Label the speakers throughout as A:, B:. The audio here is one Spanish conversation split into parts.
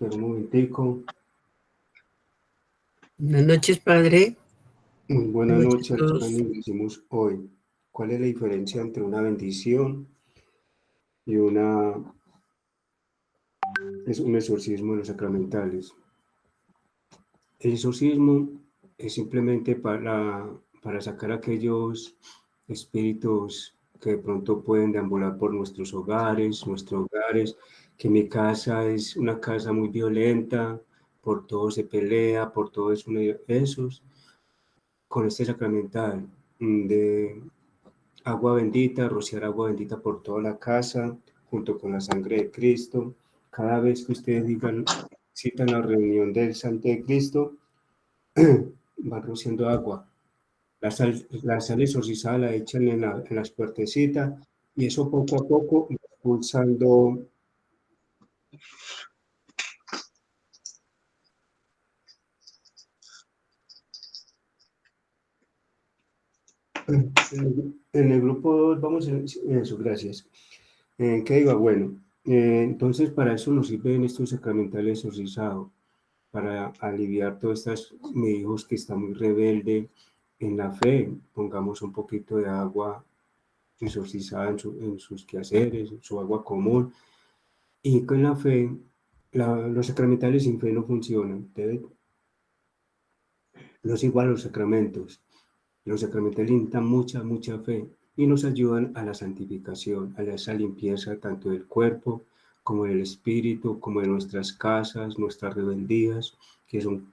A: Espera un momentico.
B: Buenas noches, padre.
A: Buenas
B: Buenas noches
A: noches,
B: a todos.
A: hermano. Decimos hoy, ¿cuál es la diferencia entre una bendición y es un exorcismo de los sacramentales? El exorcismo es simplemente para sacar aquellos espíritus que de pronto pueden deambular por nuestros hogares, que mi casa es una casa muy violenta, por todo se pelea, por todo es uno de esos. Con este sacramental de agua bendita, rociar agua bendita por toda la casa, junto con la sangre de Cristo. Cada vez que ustedes citan la reunión del Santo de Cristo, van rociando agua. La sal exorcizada la echan en las puertecitas y eso poco a poco va expulsando en el grupo 2, vamos en eso, gracias. ¿Qué iba? Bueno, entonces para eso nos sirven estos sacramentales exorcizados, para aliviar todas estas, mi hijo que está muy rebelde en la fe, pongamos un poquito de agua exorcizada en sus quehaceres, en su agua común, y con la fe, los sacramentales sin fe no funcionan, no es igual a los sacramentos. Los sacramentales necesitan mucha fe y nos ayudan a la santificación, a esa limpieza tanto del cuerpo como del espíritu, como de nuestras casas, nuestras rebeldías, que son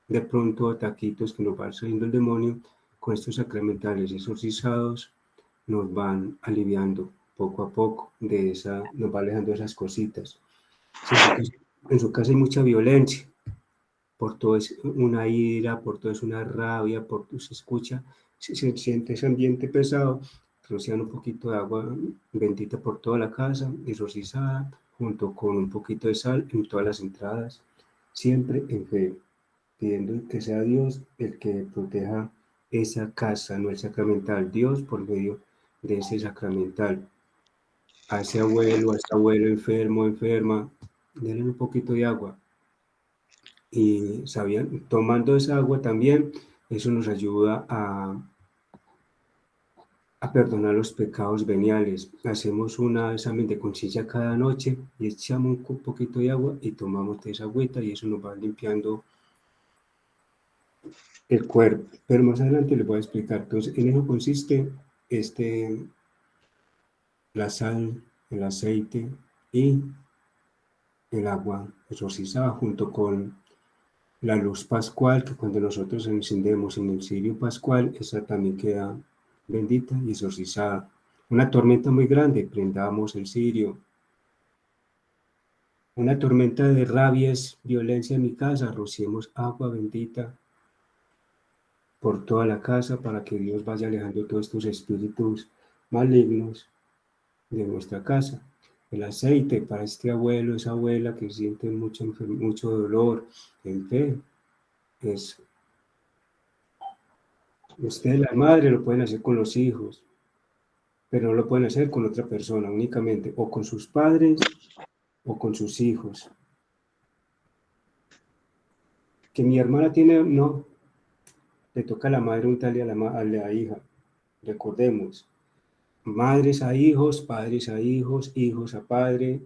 A: de pronto ataquitos que nos va saliendo el demonio. Con estos sacramentales exorcizados nos van aliviando poco a poco nos va alejando de esas cositas. Si en su casa hay mucha violencia, por todo es una ira, por todo es una rabia, por todo se escucha, se siente ese ambiente pesado, rocian un poquito de agua bendita por toda la casa, exorcizada, junto con un poquito de sal en todas las entradas, siempre en fe, pidiendo que sea Dios el que proteja esa casa, no el sacramental, Dios por medio de ese sacramental. A ese abuelo, a ese abuelo enfermo, enferma, denle un poquito de agua, y sabían, tomando esa agua también, eso nos ayuda a perdonar los pecados veniales. Hacemos un examen de conciencia cada noche y echamos un poquito de agua y tomamos de esa agüita y eso nos va limpiando el cuerpo. Pero más adelante les voy a explicar. Entonces, en eso consiste este, la sal, el aceite y el agua exorcizada junto con la luz pascual, que cuando nosotros encendemos en el cirio pascual, esa también queda bendita y exorcizada. Una tormenta muy grande, prendamos el cirio. Una tormenta de rabias, violencia en mi casa, rociemos agua bendita por toda la casa para que Dios vaya alejando todos estos espíritus malignos de nuestra casa. El aceite para este abuelo, esa abuela que siente mucho dolor en fe, es usted, la madre, lo pueden hacer con los hijos, pero no lo pueden hacer con otra persona únicamente, o con sus padres o con sus hijos. Que mi hermana tiene, no, le toca a la madre untarle a la hija. Recordemos, madres a hijos, padres a hijos, hijos a padre,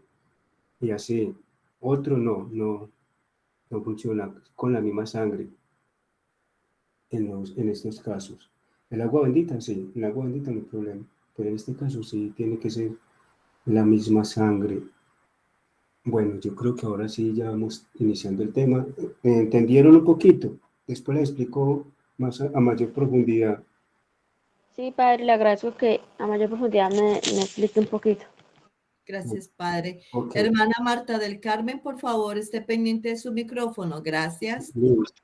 A: y así. Otro no funciona con la misma sangre en estos casos. El agua bendita, sí, el agua bendita no hay problema, pero en este caso sí tiene que ser la misma sangre. Bueno, yo creo que ahora sí ya vamos iniciando el tema. ¿Entendieron un poquito? Después les explico más a mayor profundidad.
C: Sí, padre, le agradezco que a mayor profundidad me explique un poquito.
D: Gracias, padre.
A: Ok,
D: Hermana Marta del Carmen, por favor, esté pendiente de su micrófono. Gracias.
A: listo.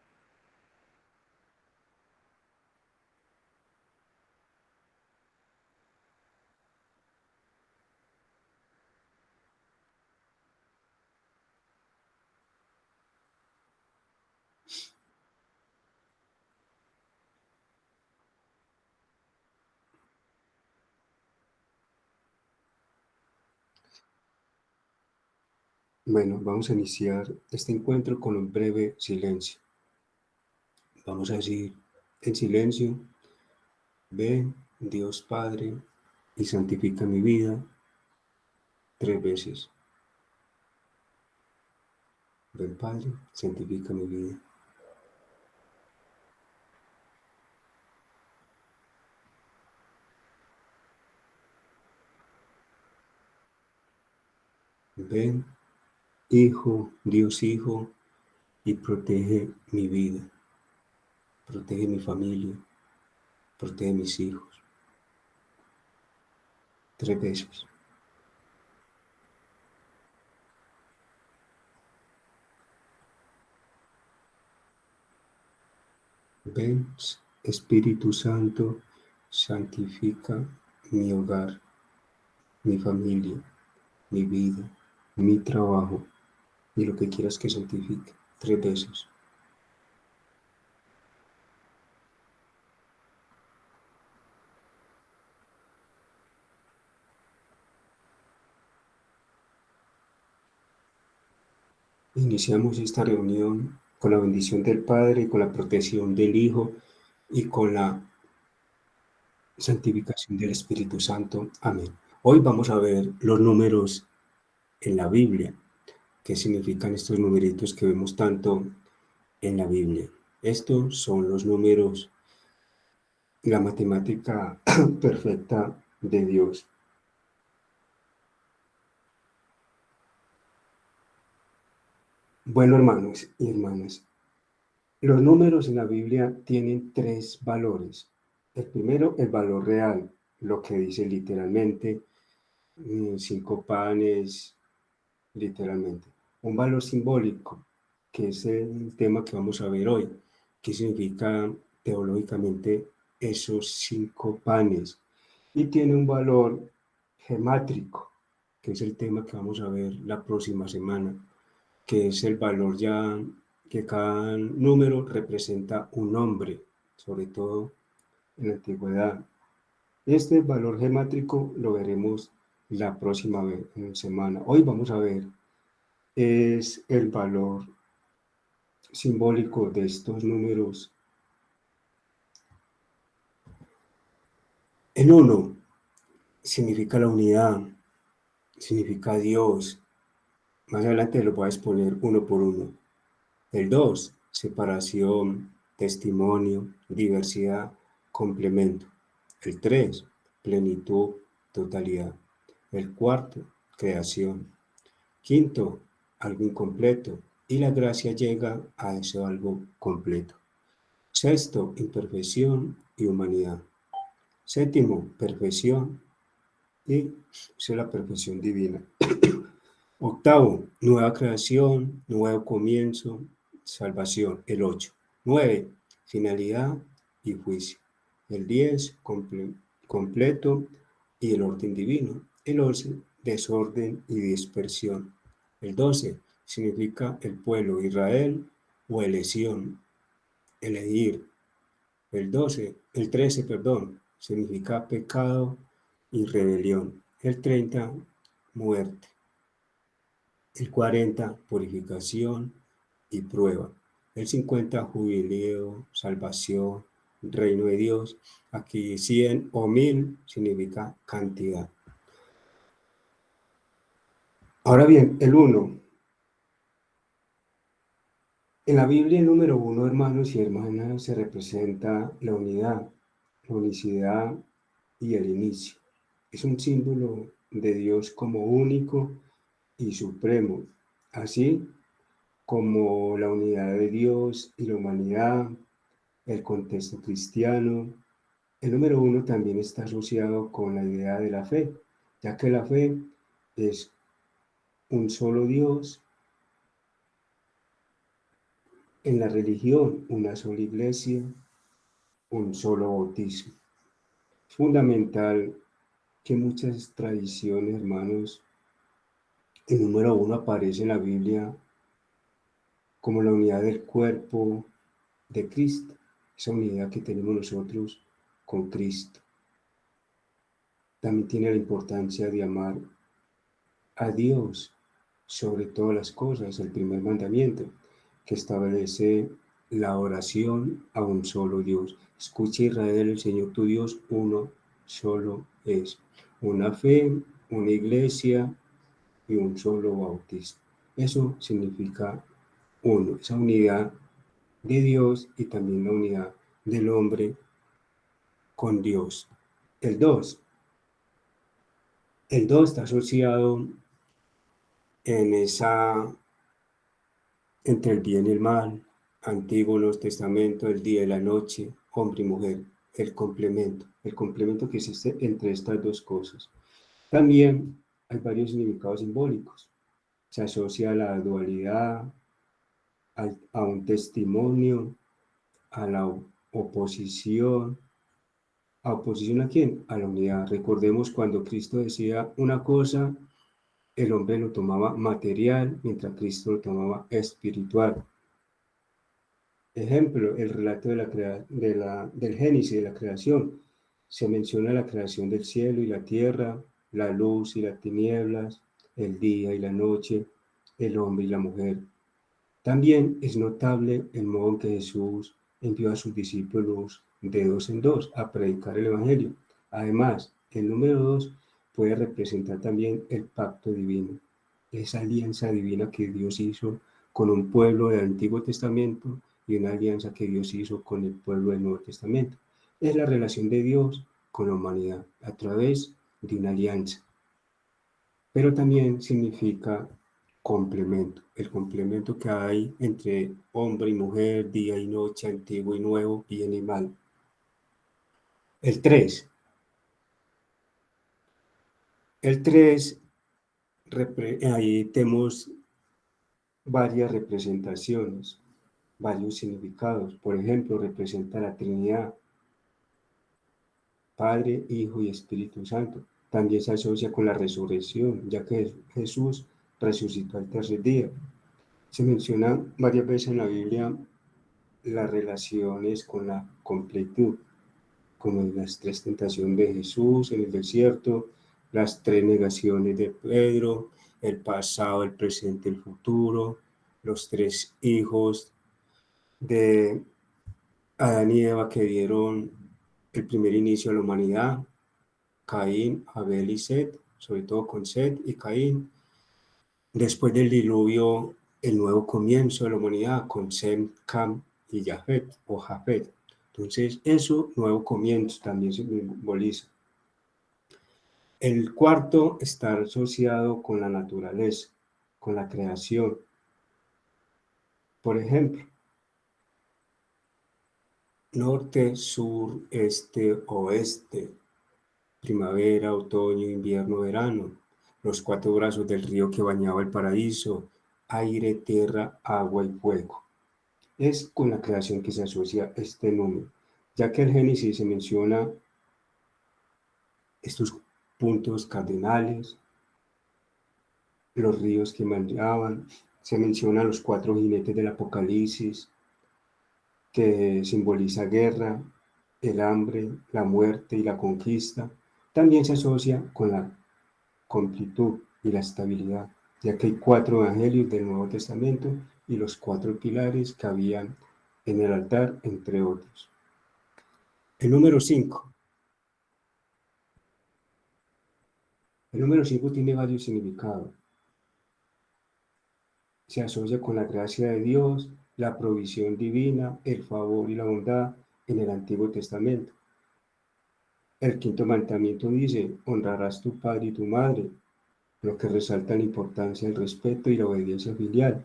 A: Bueno, vamos a iniciar este encuentro con un breve silencio. Vamos a decir en silencio: ven, Dios Padre, y santifica mi vida 3 veces. Ven, Padre, santifica mi vida. Ven, Hijo, Dios Hijo, y protege mi vida, protege mi familia, protege mis hijos. 3 veces. Ven, Espíritu Santo, santifica mi hogar, mi familia, mi vida, mi trabajo y lo que quieras que santifique. 3 veces. Iniciamos esta reunión con la bendición del Padre, con la protección del Hijo y con la santificación del Espíritu Santo. Amén. Hoy vamos a ver los números en la Biblia. ¿Qué significan estos numeritos que vemos tanto en la Biblia? Estos son los números, la matemática perfecta de Dios. Bueno, hermanos y hermanas, los números en la Biblia tienen 3 valores. El primero, el valor real, lo que dice literalmente, 5 panes, literalmente. Un valor simbólico, que es el tema que vamos a ver hoy. ¿Qué significa teológicamente esos 5 panes? Y tiene un valor gemátrico, que es el tema que vamos a ver la próxima semana, que es el valor ya que cada número representa un nombre, sobre todo en la antigüedad. Este valor gemátrico lo veremos la próxima semana. Hoy vamos a ver es el valor simbólico de estos números. El 1 significa la unidad, significa Dios. Más adelante lo voy a exponer uno por uno. El 2, separación, testimonio, diversidad, complemento. El 3, plenitud, totalidad. El 4, creación. Quinto, algo incompleto. Y la gracia llega a ese algo completo. Sexto, imperfección y humanidad. Séptimo, perfección y es la perfección divina. Octavo, nueva creación, nuevo comienzo, salvación. El 8. 9, finalidad y juicio. El 10, completo y el orden divino. El 11, desorden y dispersión. El 12, significa el pueblo Israel o elección, elegir. El 13, perdón, significa pecado y rebelión. El 30, muerte. El 40, purificación y prueba. El 50, jubileo, salvación, reino de Dios. Aquí 100 o 1000 significa cantidad. Ahora bien, el 1. En la Biblia, el número 1, hermanos y hermanas, se representa la unidad, la unicidad y el inicio. Es un símbolo de Dios como único y supremo, así como la unidad de Dios y la humanidad, el contexto cristiano. El número 1 también está asociado con la idea de la fe, ya que la fe es un solo Dios, en la religión una sola iglesia, un solo bautismo. Es fundamental que muchas tradiciones, hermanos, el número 1 aparece en la Biblia como la unidad del cuerpo de Cristo, esa unidad que tenemos nosotros con Cristo. También tiene la importancia de amar a Dios sobre todas las cosas, el primer mandamiento, que establece la oración a un solo Dios. Escucha Israel, el Señor tu Dios, uno solo es. Una fe, una iglesia y un solo bautismo. Eso significa uno, esa unidad de Dios y también la unidad del hombre con Dios. El 2. El 2 está asociado en esa, entre el bien y el mal, Antiguo Nuevo Testamento, el día y la noche, hombre y mujer, el complemento que existe entre estas dos cosas. También hay varios significados simbólicos. Se asocia a la dualidad, a un testimonio, a la oposición. ¿A oposición a quién? A la unidad. Recordemos cuando Cristo decía una cosa, el hombre lo tomaba material, mientras Cristo lo tomaba espiritual. Ejemplo, el relato del Génesis, de la creación. Se menciona la creación del cielo y la tierra, la luz y las tinieblas, el día y la noche, el hombre y la mujer. También es notable el modo en que Jesús envió a sus discípulos de dos en dos a predicar el Evangelio. Además, el número 2 puede representar también el pacto divino, esa alianza divina que Dios hizo con un pueblo del Antiguo Testamento y una alianza que Dios hizo con el pueblo del Nuevo Testamento. Es la relación de Dios con la humanidad a través de una alianza, pero también significa complemento, el complemento que hay entre hombre y mujer, día y noche, antiguo y nuevo, bien y mal. El 3. El 3, ahí tenemos varias representaciones, varios significados. Por ejemplo, representa la Trinidad, Padre, Hijo y Espíritu Santo. También se asocia con la resurrección, ya que Jesús resucitó al tercer día. Se menciona varias veces en la Biblia las relaciones con la completud, como en las tres tentaciones de Jesús en el desierto, las tres negaciones de Pedro, el pasado, el presente, el futuro, los tres hijos de Adán y Eva que dieron el primer inicio a la humanidad, Caín, Abel y Set, sobre todo con Set y Caín. Después del diluvio, el nuevo comienzo de la humanidad con Sem, Cam y Jafet o Jafet. Entonces, eso, nuevo comienzo, también se simboliza. El cuarto está asociado con la naturaleza, con la creación. Por ejemplo, norte, sur, este, oeste, primavera, otoño, invierno, verano, los cuatro brazos del río que bañaba el paraíso, aire, tierra, agua y fuego. Es con la creación que se asocia este número, ya que en Génesis se menciona estos puntos cardinales, los ríos que mandaban, se mencionan los cuatro jinetes del Apocalipsis, que simboliza guerra, el hambre, la muerte y la conquista. También se asocia con la completud y la estabilidad, ya que hay cuatro evangelios del Nuevo Testamento y los cuatro pilares que habían en el altar, entre otros. El número 5. El número 5 tiene varios significados. Se asocia con la gracia de Dios, la provisión divina, el favor y la bondad en el Antiguo Testamento. El quinto mandamiento dice, honrarás tu padre y tu madre, lo que resalta la importancia del respeto y la obediencia filial.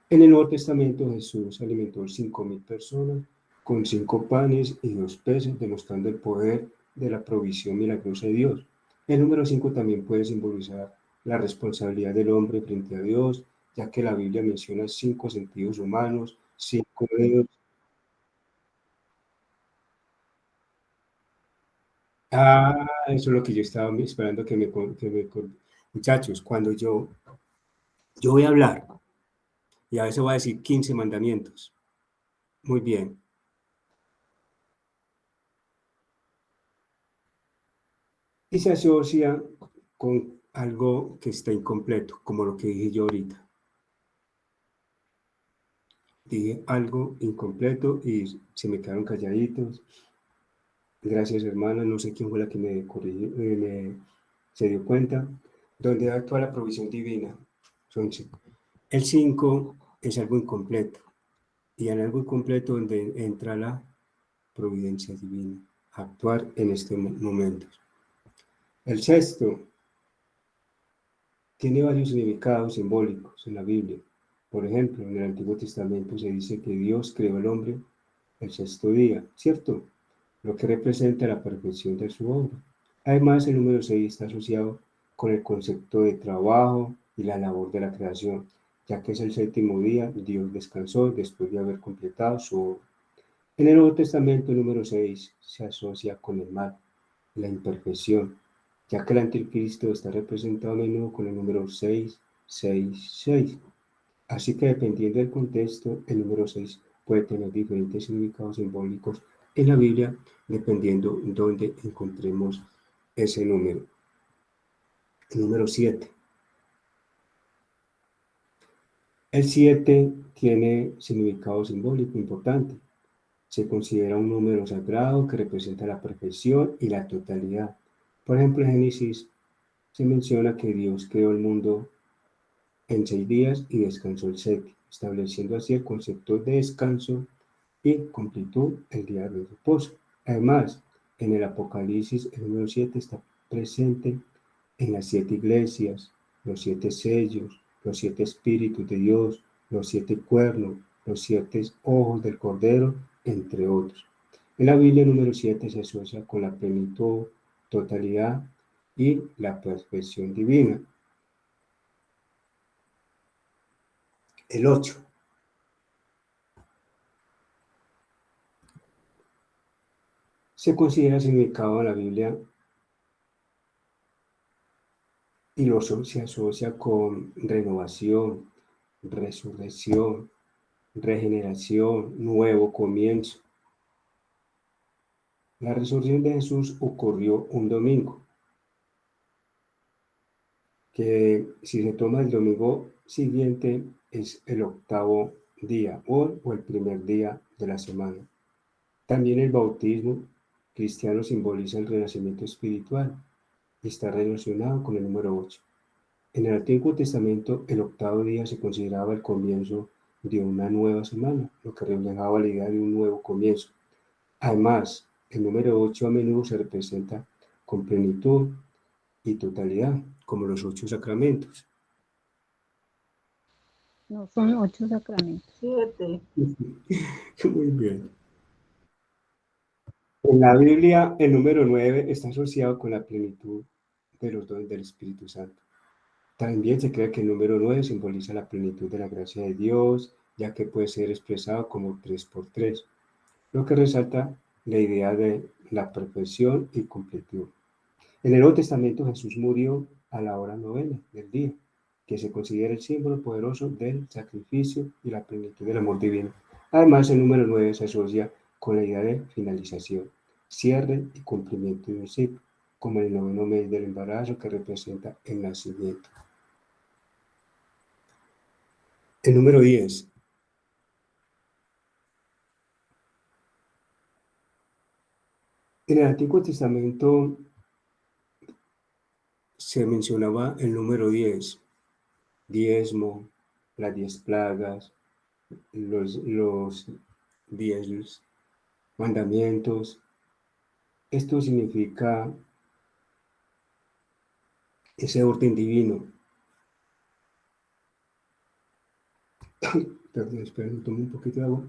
A: En el Nuevo Testamento Jesús alimentó 5.000 personas con 5 panes y 2 peces, demostrando el poder de la provisión milagrosa de Dios. El número 5 también puede simbolizar la responsabilidad del hombre frente a Dios, ya que la Biblia menciona 5 sentidos humanos, 5 dedos. Eso es lo que yo estaba esperando muchachos, cuando yo voy a hablar y a veces voy a decir 15 mandamientos. Muy bien. Y se asocia con algo que está incompleto, como lo que dije yo ahorita. Dije algo incompleto y se me quedaron calladitos. Gracias, hermana. No sé quién fue la que me corrigió, se dio cuenta. Donde actúa la provisión divina. Son el 5 es algo incompleto. Y en algo incompleto donde entra la providencia divina. Actuar en estos momentos. El sexto tiene varios significados simbólicos en la Biblia. Por ejemplo, en el Antiguo Testamento se dice que Dios creó al hombre el sexto día, ¿cierto? Lo que representa la perfección de su obra. Además, el número 6 está asociado con el concepto de trabajo y la labor de la creación, ya que es el séptimo día, Dios descansó después de haber completado su obra. En el Nuevo Testamento, el número 6 se asocia con el mal, la imperfección, ya que el anticristo está representado a menudo con el número 666. Así que dependiendo del contexto, el número 6 puede tener diferentes significados simbólicos en la Biblia, dependiendo dónde encontremos ese número. El número 7. El 7 tiene significado simbólico importante. Se considera un número sagrado que representa la perfección y la totalidad. Por ejemplo, en Génesis se menciona que Dios creó el mundo en 6 días y descansó el séptimo, estableciendo así el concepto de descanso y completud el día de reposo. Además, en el Apocalipsis, el número 7 está presente en las 7 iglesias, los 7 sellos, los 7 espíritus de Dios, los 7 cuernos, los 7 ojos del Cordero, entre otros. En la Biblia, el número 7 se asocia con la plenitud, totalidad y la perfección divina. El 8. Se considera significado en la Biblia y se asocia con renovación, resurrección, regeneración, nuevo comienzo. La resurrección de Jesús ocurrió un domingo, que si se toma el domingo siguiente es el octavo día o el primer día de la semana. También el bautismo cristiano simboliza el renacimiento espiritual y está relacionado con el número 8. En el Antiguo Testamento, el octavo día se consideraba el comienzo de una nueva semana, lo que reflejaba la idea de un nuevo comienzo. Además, el número 8 a menudo se representa con plenitud y totalidad, como los 8 sacramentos.
B: No son 8 sacramentos.
E: 7.
A: Muy bien. En la Biblia, el número 9 está asociado con la plenitud de los dones del Espíritu Santo. También se cree que el número 9 simboliza la plenitud de la gracia de Dios, ya que puede ser expresado como 3 por 3, lo que resalta la idea de la perfección y completud. En el Nuevo Testamento Jesús murió a la hora novena del día, que se considera el símbolo poderoso del sacrificio y la plenitud del amor divino. Además, el número 9 se asocia con la idea de finalización, cierre y cumplimiento de un ciclo, como el noveno mes del embarazo que representa el nacimiento. El número 10. En el Antiguo Testamento se mencionaba el número 10, diezmo, las 10 plagas, los 10 mandamientos. Esto significa ese orden divino. Perdón, esperen, tomo un poquito de agua.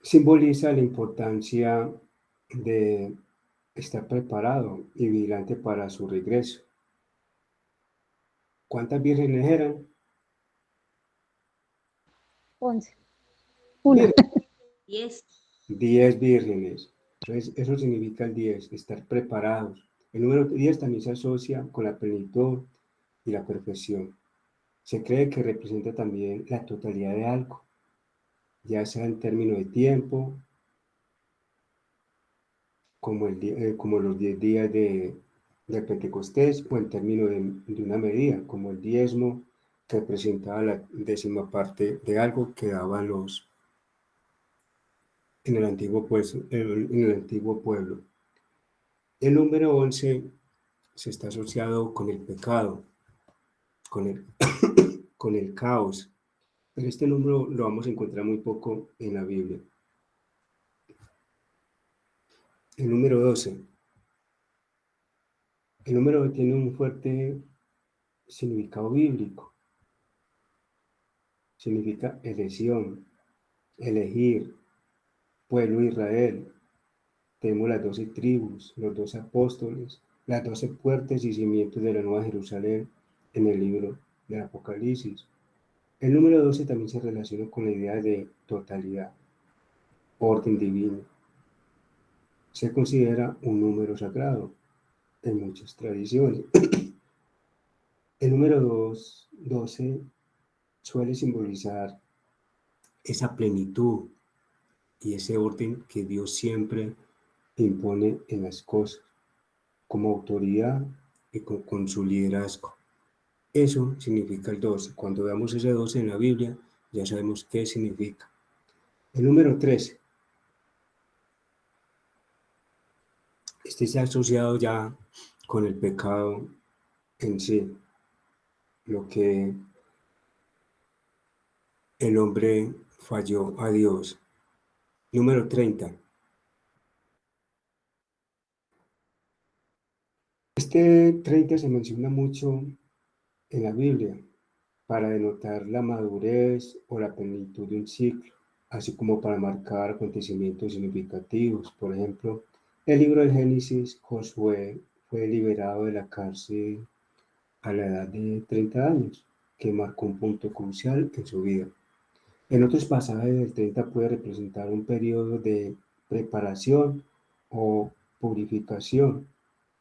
A: Simboliza la importancia de estar preparado y vigilante para su regreso. ¿Cuántas vírgenes eran?
B: 11. Una.
E: 10.
A: 10 vírgenes. Entonces, eso significa el 10, estar preparados. El número 10 también se asocia con la plenitud y la perfección. Se cree que representa también la totalidad de algo, ya sea en términos de tiempo, como los 10 días de Pentecostés, o en términos de una medida, como el diezmo, que representaba la 10ª parte de algo que daban en el antiguo, pues, en el antiguo pueblo. El número 11 se está asociado con el pecado, con el, con el caos. Pero este número lo vamos a encontrar muy poco en la Biblia. El número 12. El número tiene un fuerte significado bíblico. Significa elección, elegir, pueblo de Israel. Tenemos las 12 tribus, los 12 apóstoles, las 12 puertas y cimientos de la Nueva Jerusalén en el libro del Apocalipsis. El número 12 también se relaciona con la idea de totalidad, orden divino. Se considera un número sagrado en muchas tradiciones. El número 12 suele simbolizar esa plenitud y ese orden que Dios siempre impone en las cosas, como autoridad y con su liderazgo. Eso significa el 12. Cuando veamos ese 12 en la Biblia, ya sabemos qué significa. El número 13. Este se ha asociado ya con el pecado en sí, lo que el hombre falló a Dios. Número 30. Este 30 se menciona mucho en la Biblia para denotar la madurez o la plenitud de un ciclo, así como para marcar acontecimientos significativos. Por ejemplo, el libro del Génesis, Josué fue liberado de la cárcel a la edad de 30 años, que marcó un punto crucial en su vida. En otros pasajes, el 30 puede representar un periodo de preparación o purificación,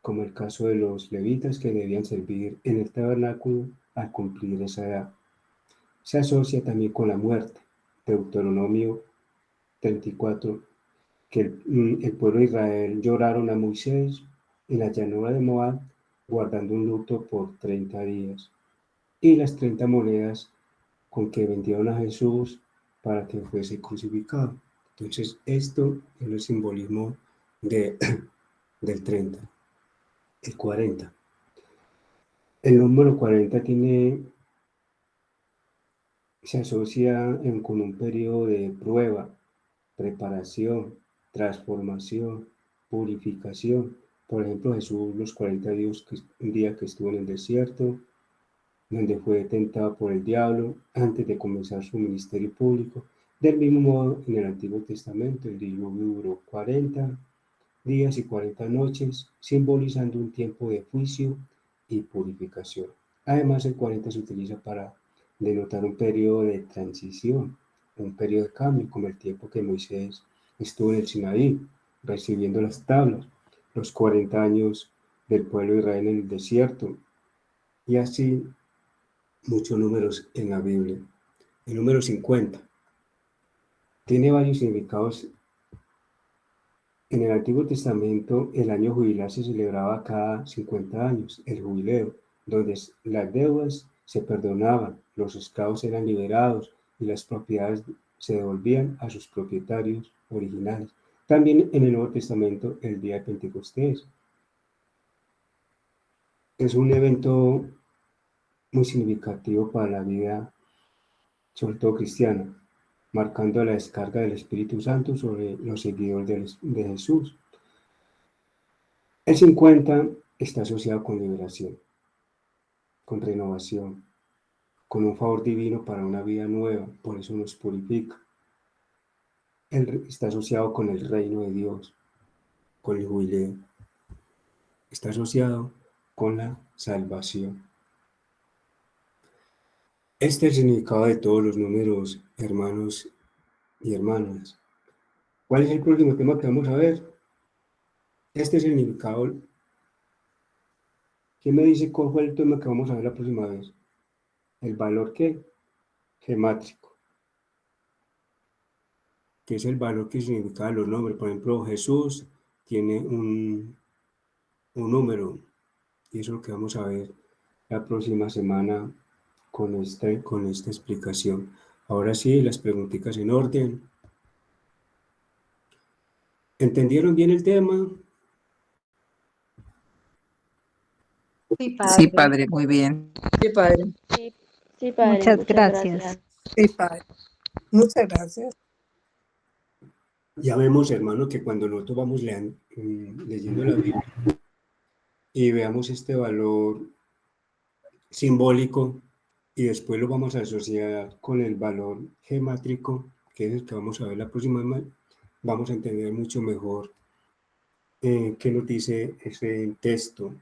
A: como el caso de los levitas que debían servir en el tabernáculo al cumplir esa edad. Se asocia también con la muerte. Deuteronomio 34, que el pueblo de Israel lloraron a Moisés en la llanura de Moab, guardando un luto por 30 días. Y las 30 monedas con que vendieron a Jesús para que fuese crucificado. Entonces, esto es el simbolismo de, del 30. El 40. El número 40 se asocia con un periodo de prueba, preparación, transformación, purificación. Por ejemplo, Jesús los 40 días un día que estuvo en el desierto, donde fue tentado por el diablo antes de comenzar su ministerio público. Del mismo modo, en el Antiguo Testamento, el diluvio duró 40 días y 40 noches, simbolizando un tiempo de juicio y purificación. Además, el 40 se utiliza para denotar un periodo de transición, un periodo de cambio, como el tiempo que Moisés estuvo en el Sinaí, recibiendo las tablas, los 40 años del pueblo de Israel en el desierto, y así muchos números en la Biblia. El número 50 tiene varios significados. En el Antiguo Testamento, el año jubilar se celebraba cada 50 años, el jubileo, donde las deudas se perdonaban, los esclavos eran liberados y las propiedades se devolvían a sus propietarios originales. También en el Nuevo Testamento, el día de Pentecostés es un evento muy significativo para la vida, sobre todo cristiana, marcando la descarga del Espíritu Santo sobre los seguidores de Jesús. El 50 está asociado con liberación, con renovación, con un favor divino para una vida nueva, por eso nos purifica. Está asociado con el reino de Dios, con el jubileo. Está asociado con la salvación. Este es el significado de todos los números, hermanos y hermanas. ¿Cuál es el próximo tema que vamos a ver? Este es el significado. ¿Quién me dice cuál fue el tema que vamos a ver la próxima vez? ¿El valor qué? Gemátrico. ¿Qué es el valor que significa los nombres? Por ejemplo, Jesús tiene un número, y eso es lo que vamos a ver la próxima semana con esta explicación. Ahora sí, las preguntitas en orden. ¿Entendieron bien el tema?
E: Sí, padre, muy bien.
F: Sí, padre.
C: Sí, sí, padre,
B: Muchas gracias.
F: Sí, padre. Muchas gracias.
A: Ya vemos, hermano, que cuando nosotros vamos leyendo la Biblia y veamos este valor simbólico y después lo vamos a asociar con el valor gemátrico, que es el que vamos a ver la próxima semana, vamos a entender mucho mejor qué nos dice ese texto.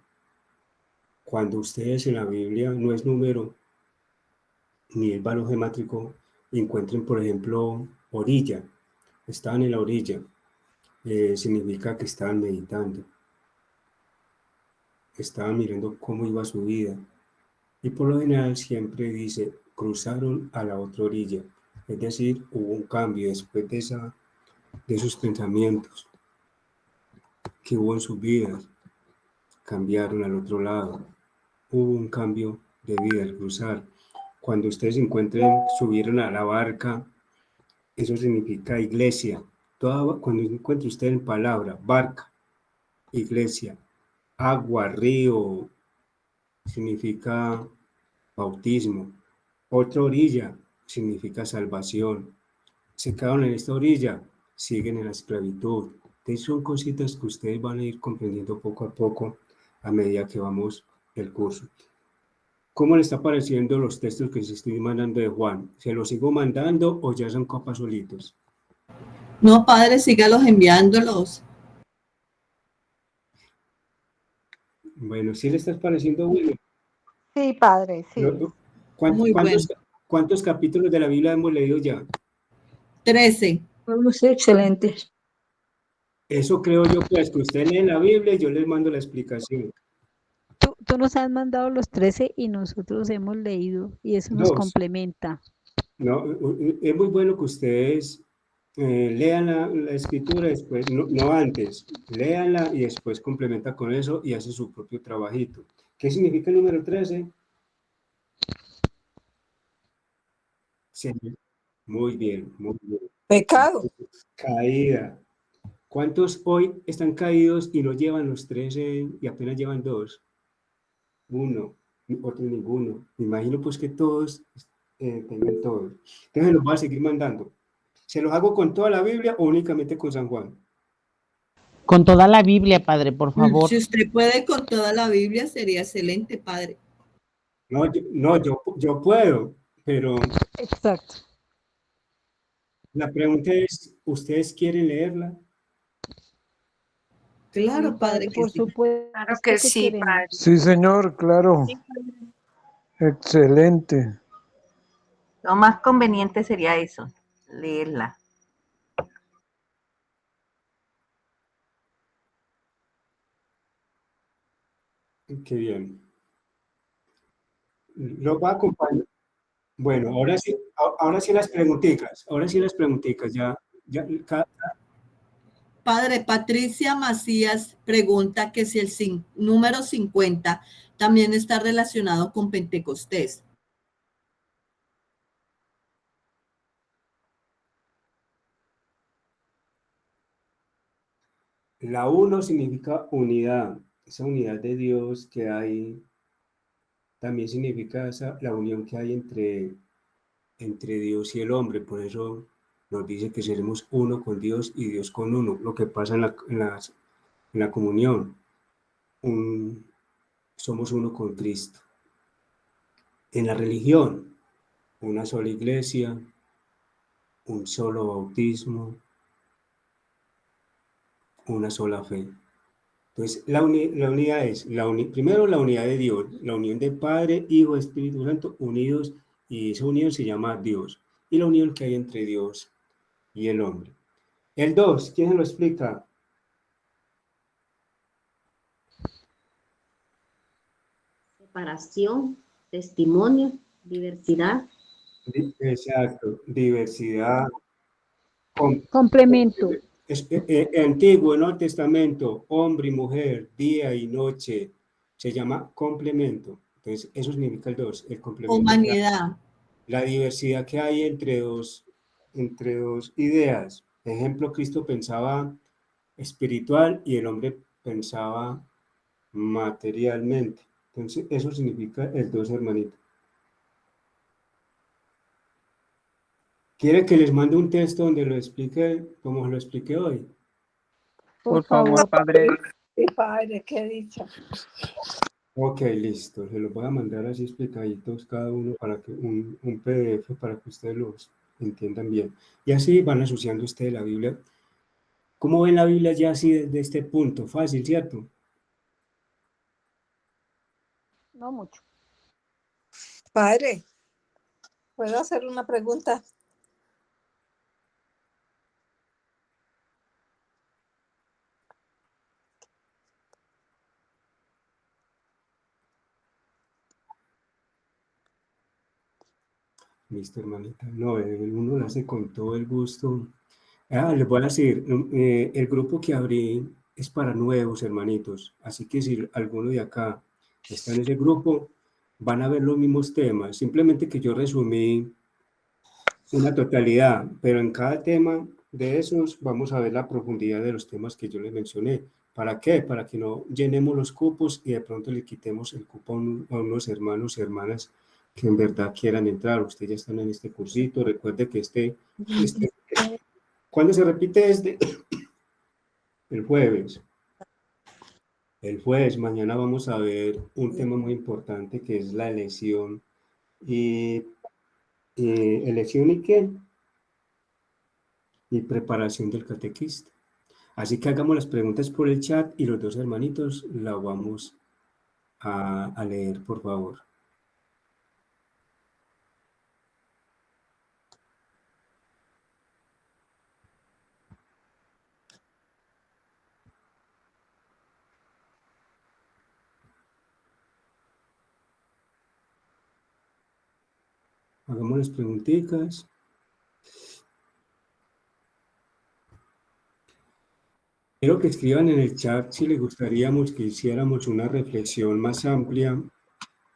A: Cuando ustedes en la Biblia no es número ni el valor gemátrico, encuentren, por ejemplo, orilla, estaban en la orilla, significa que estaban meditando, estaban mirando cómo iba su vida, y por lo general siempre dice, cruzaron a la otra orilla, es decir, hubo un cambio después de esos pensamientos que hubo en sus vidas, cambiaron al otro lado, hubo un cambio de vida al cruzar. Cuando ustedes se encuentren, subieron a la barca, eso significa iglesia. Cuando encuentre usted en palabra, barca, iglesia, agua, río, significa bautismo. Otra orilla significa salvación. Se quedaron en esta orilla, siguen en la esclavitud. Entonces son cositas que ustedes van a ir comprendiendo poco a poco a medida que vamos el curso. ¿Cómo le está pareciendo los textos que se estoy mandando de Juan? ¿Se los sigo mandando o ya son copas solitos?
D: No, padre, sígalos enviándolos.
A: Bueno, ¿sí le está pareciendo bueno?
B: Sí, padre, sí.
D: Muy bueno.
A: ¿Cuántos capítulos de la Biblia hemos leído ya?
D: 13.
F: Pueblos excelentes.
A: Eso creo yo, pues, que usted lee la Biblia y yo les mando la explicación.
B: Tú nos has mandado los 13 y nosotros hemos leído y eso nos
A: 2.
B: complementa.
A: No, es muy bueno que ustedes lean la escritura después, no antes, léanla y después complementa con eso y hace su propio trabajito. ¿Qué significa el número 13? Sí, muy bien, muy bien.
F: Pecado.
A: Caída. ¿Cuántos hoy están caídos y no llevan los 13 y apenas llevan 2? Uno, otro ninguno. Me imagino pues que todos tengan todos. Entonces los voy a seguir mandando. ¿Se los hago con toda la Biblia o únicamente con San Juan?
G: Con toda la Biblia, padre, por favor.
D: Si usted puede con toda la Biblia, sería excelente, padre.
A: Yo puedo, pero
B: Exacto.
A: la pregunta es, ¿ustedes quieren leerla?
D: Claro,
B: Sí,
D: padre, que
B: por
D: sí.
B: supuesto
E: Claro que sí,
B: queremos.
E: padre.
H: Sí, señor, claro. Excelente.
I: Lo más conveniente sería eso, leerla.
A: Qué bien. Lo va a acompañar. Bueno, ahora sí las preguntitas. Ahora sí las preguntitas.
D: Padre, Patricia Macías pregunta que si el número 50 también está relacionado con Pentecostés.
A: La 1 significa unidad. Esa unidad de Dios que hay, también significa la unión que hay entre Dios y el hombre. Por eso nos dice que seremos uno con Dios y Dios con uno. Lo que pasa en la comunión. Somos uno con Cristo. En la religión, una sola iglesia, un solo bautismo, una sola fe. Entonces, la unidad es, primero la unidad de Dios, la unión de Padre, Hijo, Espíritu Santo, unidos, y esa unión se llama Dios, y la unión que hay entre Dios y el hombre. El 2, ¿quién se lo explica?
J: Separación, testimonio, diversidad.
A: Exacto, diversidad.
B: Complemento.
A: Antiguo, Nuevo Testamento, hombre y mujer, día y noche, se llama complemento. Entonces, eso significa el dos, el complemento.
D: Humanidad.
A: La diversidad que hay entre dos ideas. Ejemplo, Cristo pensaba espiritual y el hombre pensaba materialmente. Entonces, eso significa el dos, hermanito. ¿Quiere que les mande un texto donde lo explique como lo expliqué hoy?
B: Por favor.
E: Padre.
F: Sí, padre, qué dicha.
A: Ok, listo. Se los voy a mandar así explicaditos cada uno para que un PDF para que ustedes los entiendan bien. Y así van asociando ustedes la Biblia. ¿Cómo ven la Biblia ya así desde este punto? Fácil, ¿cierto?
B: No mucho.
F: Padre, ¿puedo hacer una pregunta?
A: Listo, hermanita. No, uno lo hace con todo el gusto. Les voy a decir, el grupo que abrí es para nuevos, hermanitos. Así que si alguno de acá está en ese grupo, van a ver los mismos temas. Simplemente que yo resumí una totalidad, pero en cada tema de esos vamos a ver la profundidad de los temas que yo les mencioné. ¿Para qué? Para que no llenemos los cupos y de pronto le quitemos el cupo a unos hermanos y hermanas que en verdad quieran entrar. Ustedes ya están en este cursito. Recuerde que ¿cuándo se repite este? El jueves. El jueves, mañana vamos a ver un tema muy importante que es la elección. ¿Elección y qué? Y preparación del catequista. Así que hagamos las preguntas por el chat y los dos hermanitos la vamos a leer, por favor. Hagamos las preguntitas. Quiero que escriban en el chat si les gustaría que hiciéramos una reflexión más amplia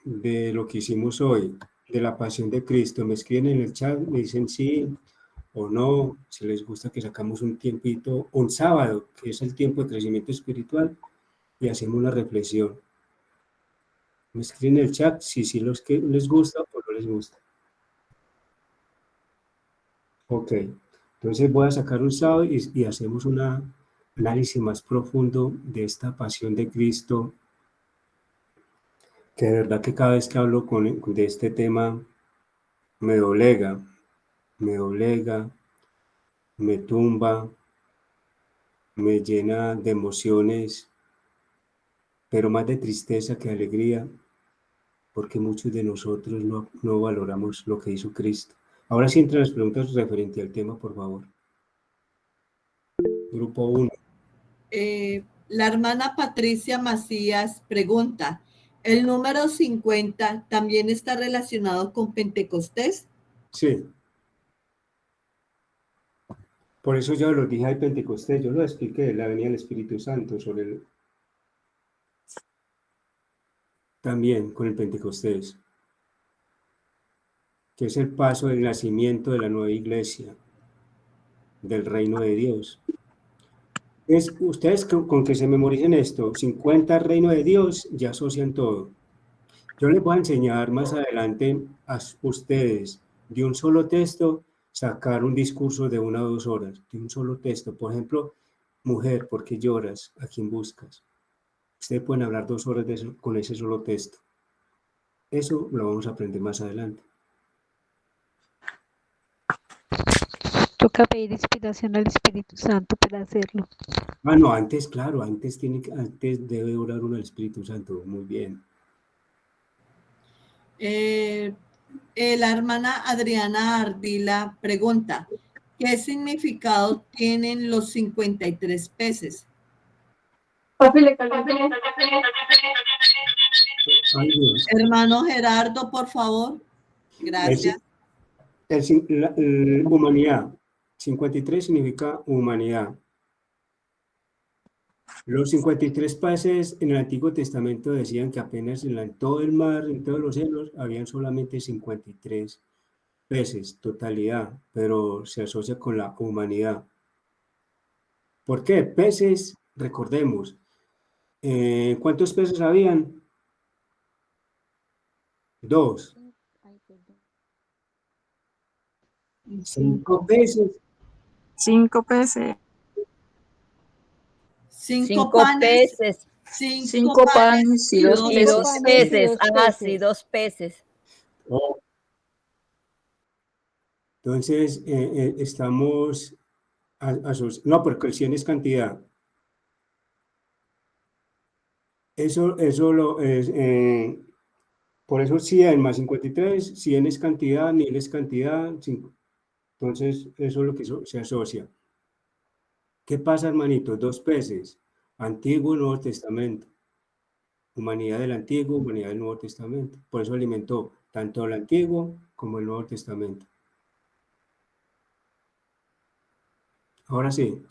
A: de lo que hicimos hoy, de la pasión de Cristo. Me escriben en el chat, me dicen sí o no, si les gusta que sacamos un tiempito, un sábado, que es el tiempo de crecimiento espiritual, y hacemos una reflexión. Me escriben en el chat si que les gusta o no les gusta. Ok, entonces voy a sacar un sábado y hacemos un análisis más profundo de esta pasión de Cristo, que de verdad que cada vez que hablo de este tema me doblega, me tumba, me llena de emociones, pero más de tristeza que de alegría, porque muchos de nosotros no valoramos lo que hizo Cristo. Ahora sí entran las preguntas referente al tema, por favor. Grupo 1.
D: La hermana Patricia Macías pregunta, ¿el número 50 también está relacionado con Pentecostés?
A: Sí. Por eso yo lo dije al Pentecostés, yo lo expliqué, la venida del Espíritu Santo también con el Pentecostés, que es el paso del nacimiento de la nueva iglesia, del reino de Dios. Ustedes con que se memoricen esto, 50 reino de Dios, ya asocian todo. Yo les voy a enseñar más adelante a ustedes de un solo texto, sacar un discurso de 1 o 2 horas, de un solo texto. Por ejemplo, mujer, ¿por qué lloras? ¿A quién buscas? Ustedes pueden hablar 2 horas de eso, con ese solo texto. Eso lo vamos a aprender más adelante.
B: Toca pedir inspiración al Espíritu Santo para hacerlo.
A: No, antes, claro, antes debe orar uno al Espíritu Santo. Muy bien.
D: La hermana Adriana Ardila pregunta, ¿qué significado tienen los 53 peces? Hermano Gerardo, por favor. Gracias.
A: Humanidad. 53 significa humanidad. Los 53 peces en el Antiguo Testamento decían que apenas en todo el mar, en todos los cielos, habían solamente 53 peces, totalidad, pero se asocia con la humanidad. ¿Por qué? Peces, recordemos, ¿cuántos peces habían? 2. 5 peces.
E: 5 peces.
D: 5 panes.
H: peces.
E: 5 panes y 2
H: Y 2
E: peces.
H: peces. Ah, sí, 2 peces.
A: Oh. Entonces, estamos... no, porque el 100 es cantidad. Eso lo es... por eso 100 más 53, 100 es cantidad, 1000 es cantidad. 5. Entonces, eso es lo que se asocia. ¿Qué pasa, hermanito? 2 peces. Antiguo y Nuevo Testamento. Humanidad del Antiguo, humanidad del Nuevo Testamento. Por eso alimentó tanto el Antiguo como el Nuevo Testamento. Ahora sí.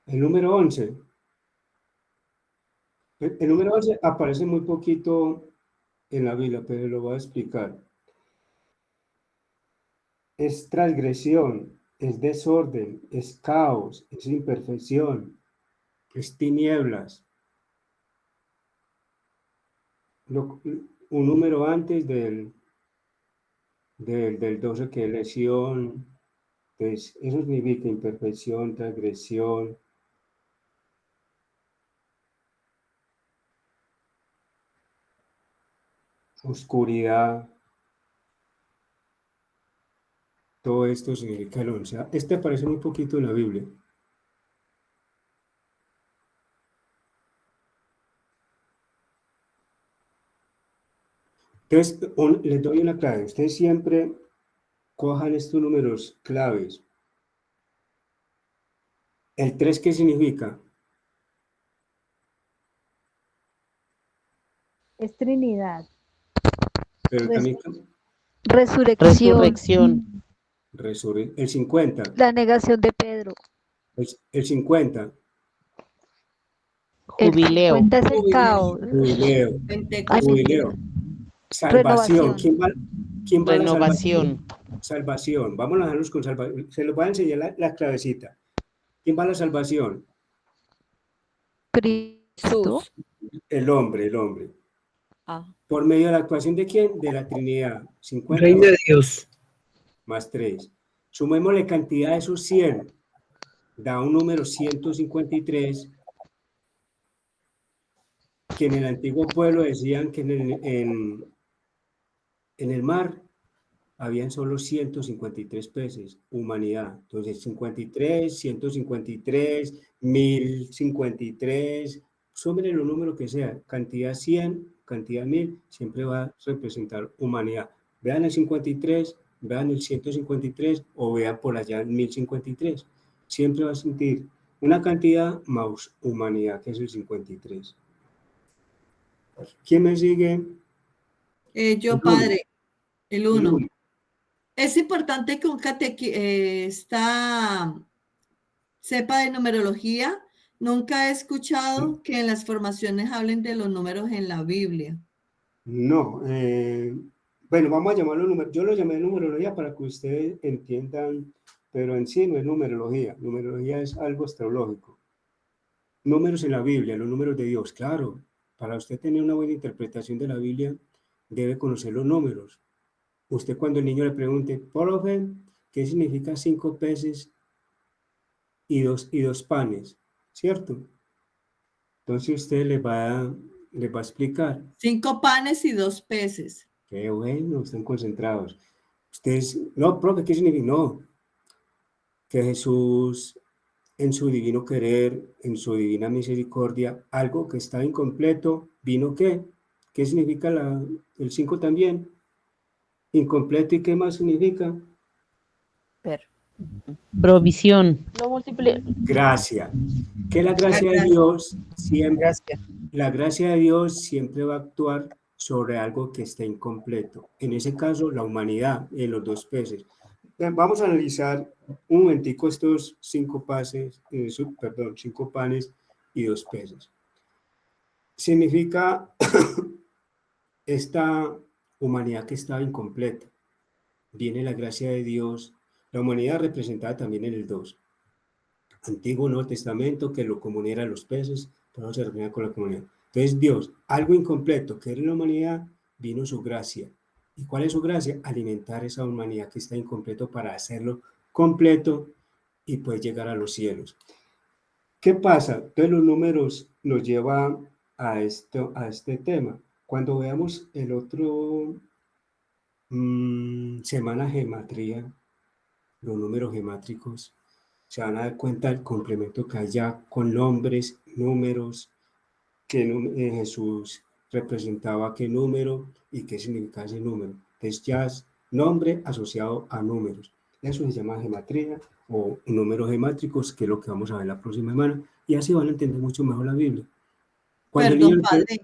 A: El número 11. El número 11 aparece muy poquito en la Biblia, pero lo voy a explicar. Es transgresión, es desorden, es caos, es imperfección, es tinieblas. Un número antes del 12 que es lesión, pues eso significa imperfección, transgresión. Oscuridad. Todo esto significa el 11. Este aparece muy poquito en la Biblia. Entonces, les doy una clave. Ustedes siempre cojan estos números claves. ¿El 3 qué significa?
B: Es Trinidad.
A: Pero también
B: Resurrección.
A: el 50.
B: La negación de Pedro.
A: El 50.
G: Jubileo.
B: El 50 es el caos.
A: Jubileo. Salvación. ¿Quién va a la
G: Renovación.
A: Salvación. Vamos a dejarlos con salvación. Se los voy a enseñar la clavecita. ¿Quién va a la salvación?
B: Cristo.
A: El hombre.
H: Ah.
A: ¿Por medio de la actuación de quién? De la Trinidad. 50
K: Reino de Dios.
A: Más 3. Sumémosle cantidad de esos 100. Da un número 153. Que en el antiguo pueblo decían que en el mar habían solo 153 peces, humanidad. Entonces, 53, 153, 1053, súmenle los números que sea, cantidad 100, cantidad 1000, siempre va a representar humanidad. Vean el 53, vean el 153 o vean por allá el 1053. Siempre va a sentir una cantidad más humanidad, que es el 53. ¿Quién me sigue?
D: Yo, padre, el 1. Es importante que un catequista sepa de numerología. Nunca he escuchado que en las formaciones hablen de los números en la Biblia.
A: No. Bueno, vamos a llamarlo número. Yo lo llamé numerología para que ustedes entiendan, pero en sí no es numerología. Numerología es algo astrológico. Números en la Biblia, los números de Dios, claro. Para usted tener una buena interpretación de la Biblia, debe conocer los números. Usted cuando el niño le pregunte, profe, ¿qué significa 5 peces y dos panes? ¿Cierto? Entonces usted le va a explicar.
D: 5 panes y 2 peces.
A: Qué bueno, están concentrados. Ustedes, no, profe, ¿qué significa? No, que Jesús, en su divino querer, en su divina misericordia, algo que estaba incompleto, ¿vino qué? ¿Qué significa el 5 también? Incompleto, ¿y qué más significa?
G: Provisión.
A: Gracia. Que la gracia de Dios siempre, la gracia de Dios siempre va a actuar sobre algo que está incompleto. En ese caso, la humanidad en los 2 peces. Vamos a analizar un momentico estos 5 panes y 2 peces. Significa esta humanidad que estaba incompleta. Viene la gracia de Dios, la humanidad representada también en el 2. Antiguo Nuevo Testamento, que lo común era los peces, pero se reunía con la comunidad. Entonces Dios, algo incompleto que era la humanidad, vino su gracia. ¿Y cuál es su gracia? Alimentar esa humanidad que está incompleto para hacerlo completo y pues llegar a los cielos. ¿Qué pasa? Entonces los números nos llevan a este tema. Cuando veamos el otro semana gematría, los números gemátricos, se van a dar cuenta del complemento que hay ya con nombres, números, que Jesús representaba qué número y qué significa ese número. Entonces ya es nombre asociado a números. Eso se llama gematría o números gemátricos, que es lo que vamos a ver la próxima semana, y así van a entender mucho mejor la Biblia.
D: Perdón, padre.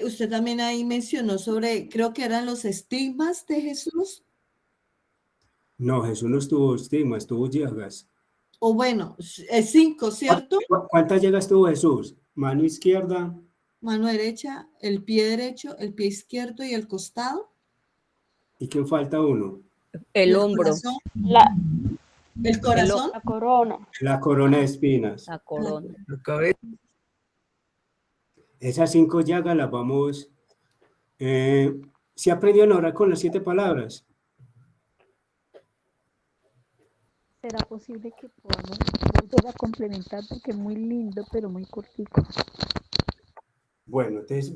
D: Usted también ahí mencionó sobre, creo que eran los estigmas de Jesús.
A: No, Jesús no estuvo estigmas, estuvo llagas.
D: O bueno, 5, ¿cierto?
A: ¿Cuántas llagas tuvo Jesús? Mano izquierda.
D: Mano derecha, el pie derecho, el pie izquierdo y el costado.
A: ¿Y quién falta uno?
H: El hombro.
D: Corazón, el corazón.
C: La corona.
A: La corona de espinas.
H: La corona.
A: Esas 5 llagas las vamos... ¿se aprendió a orar con las 7 palabras?
B: ¿Será posible que podamos volver a complementar? Porque es muy lindo, pero muy cortico.
A: Bueno, entonces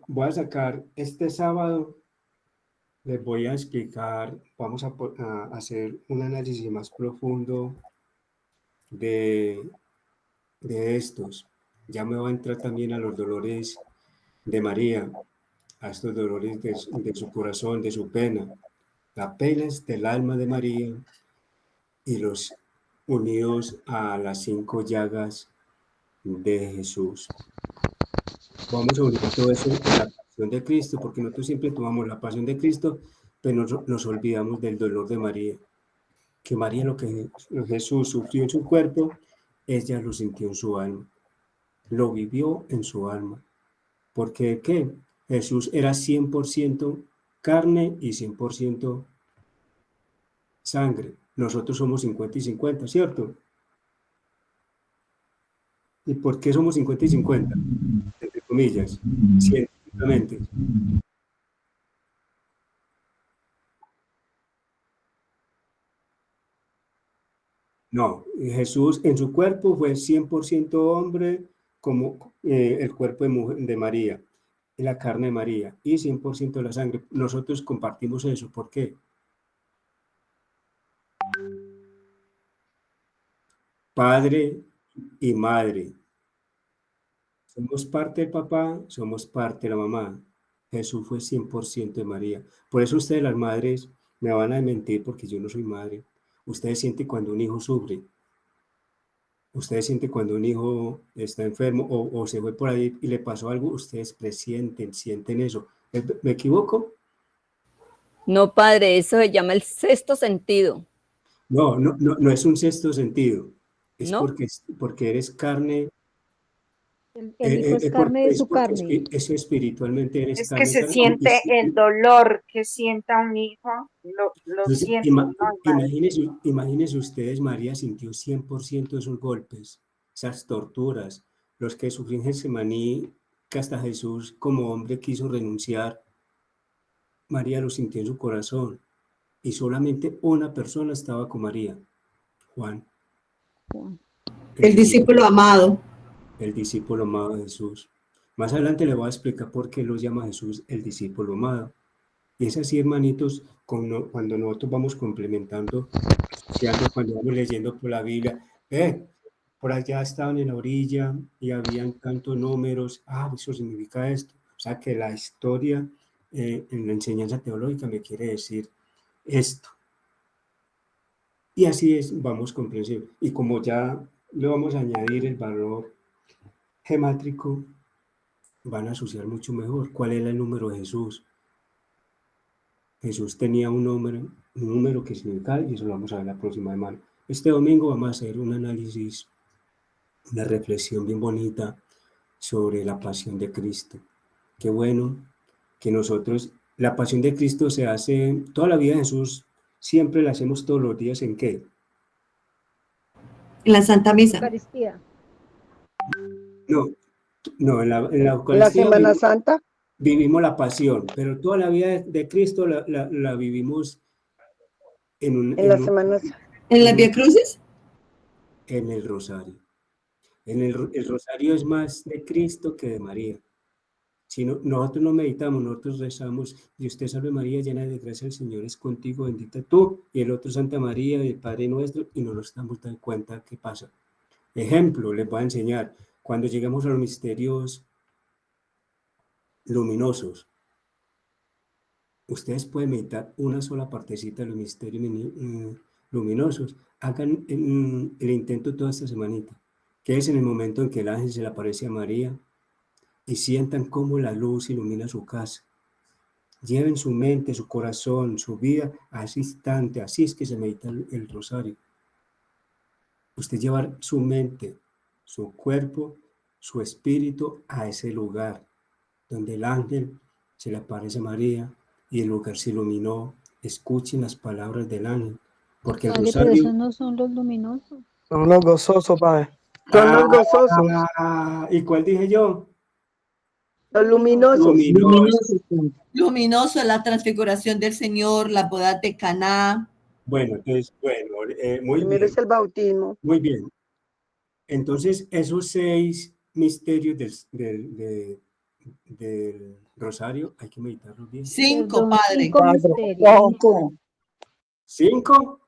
A: voy a sacar este sábado, les voy a explicar, vamos a hacer un análisis más profundo de estos. Ya me voy a entrar también a los dolores de María, a estos dolores de su corazón, de su pena. La pena es del alma de María y los unidos a las 5 llagas de Jesús. Vamos a unir todo eso a la pasión de Cristo, porque nosotros siempre tomamos la pasión de Cristo, pero nos olvidamos del dolor de María. Que María, lo que Jesús sufrió en su cuerpo, ella lo sintió en su alma, lo vivió en su alma. Porque ¿qué? Jesús era 100% carne y 100% sangre. Nosotros somos 50 y 50, ¿cierto? ¿Y por qué somos 50 y 50? Entre comillas, científicamente. No, Jesús en su cuerpo fue 100% hombre, como el cuerpo de María, la carne de María, y 100% la sangre. Nosotros compartimos eso. ¿Por qué? Padre y madre. Somos parte del papá, somos parte de la mamá. Jesús fue 100% de María. Por eso ustedes, las madres, me van a mentir porque yo no soy madre. Ustedes sienten cuando un hijo sufre. Ustedes sienten cuando un hijo está enfermo o se fue por ahí y le pasó algo. Ustedes presienten, sienten eso. ¿Me equivoco?
H: No, padre, eso se llama el sexto sentido.
A: No es un sexto sentido. Es
H: ¿No?
A: porque eres carne.
B: El hijo es carne de su carne.
A: Eso espiritualmente eres
E: Es
A: carne.
E: que se siente el dolor que sienta un hijo, lo
A: Entonces,
E: siente, ¿no?
A: imagínense ustedes, María sintió 100% esos golpes, esas torturas, los que sufrió en Getsemaní, que hasta Jesús como hombre quiso renunciar. María lo sintió en su corazón y solamente una persona estaba con María, Juan.
D: El discípulo amado.
A: El discípulo amado de Jesús. Más adelante le voy a explicar por qué lo llama Jesús el discípulo amado. Y es así, hermanitos, cuando nosotros vamos complementando, cuando vamos leyendo por la Biblia, por allá estaban en la orilla y habían tantos números, eso significa esto. O sea que la historia en la enseñanza teológica me quiere decir esto. Y así es, vamos comprensible. Y como ya le vamos a añadir el valor gemátrico, van a asociar mucho mejor. ¿Cuál era el número de Jesús? Jesús tenía un número que significaba, y eso lo vamos a ver la próxima semana. Este domingo vamos a hacer un análisis, una reflexión bien bonita sobre la pasión de Cristo. Qué bueno que nosotros, la pasión de Cristo se hace toda la vida de Jesús, siempre la hacemos todos los días. ¿En qué?
D: En la Santa Misa.
B: Eucaristía.
A: No, en la
F: ¿En la
A: Eucaristía
F: Semana Santa?
A: vivimos la pasión, pero toda la vida de Cristo la vivimos
F: ¿En la Semana Santa?
D: ¿En la Vía Crucis?
A: en el rosario. El rosario es más de Cristo que de María. Si no, nosotros no meditamos, nosotros rezamos, y usted salve María, llena de gracia, el Señor es contigo, bendita tú, y el otro Santa María, y el Padre nuestro, y no nos damos cuenta qué pasa. Ejemplo, les voy a enseñar, cuando llegamos a los misterios luminosos, ustedes pueden meditar una sola partecita de los misterios luminosos, hagan el intento toda esta semanita, que es en el momento en que el ángel se le aparece a María, y sientan cómo la luz ilumina su casa. Lleven su mente, su corazón, su vida a ese instante. Así es que se medita el rosario. Usted llevar su mente, su cuerpo, su espíritu a ese lugar donde el ángel se le aparece a María y el lugar se iluminó. Escuchen las palabras del ángel, porque el
B: Padre, pero
A: rosario...
B: esos no son los luminosos.
K: Son los gozosos, Padre.
F: Son los gozosos.
A: ¿Y cuál dije yo?
F: Los luminosos.
A: Luminoso.
D: Luminoso es la transfiguración del Señor, la boda de Caná.
A: Bueno, entonces, muy
F: Primero
A: bien.
F: es el bautismo.
A: Muy bien. Entonces, esos 6 misterios del rosario hay que meditarlos bien.
D: 5, Padre.
B: 5 misterios.
A: 5.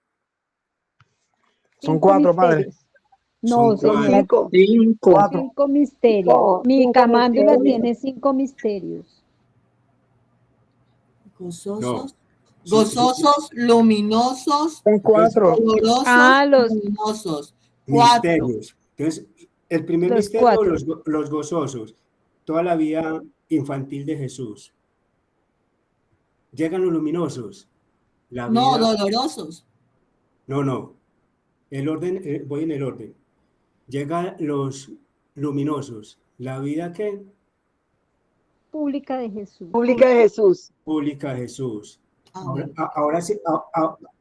K: Son 4, Padre.
B: No,
A: Son
B: señor.
F: 5.
B: 5 misterios. Mi camándula tiene 5 misterios.
D: Gozosos. Gozosos, luminosos,
K: Son 4.
D: dolorosos, luminosos. 4.
A: Misterios. Entonces, el primer
B: Los
A: misterio,
B: 4.
A: los gozosos, toda la vida infantil de Jesús. Llegan los luminosos. La vida...
D: No, dolorosos.
A: No. El orden, voy en el orden. Llegan los luminosos. ¿La vida qué?
B: Pública de Jesús.
F: Pública de Jesús.
A: Pública de Jesús.
D: Amén.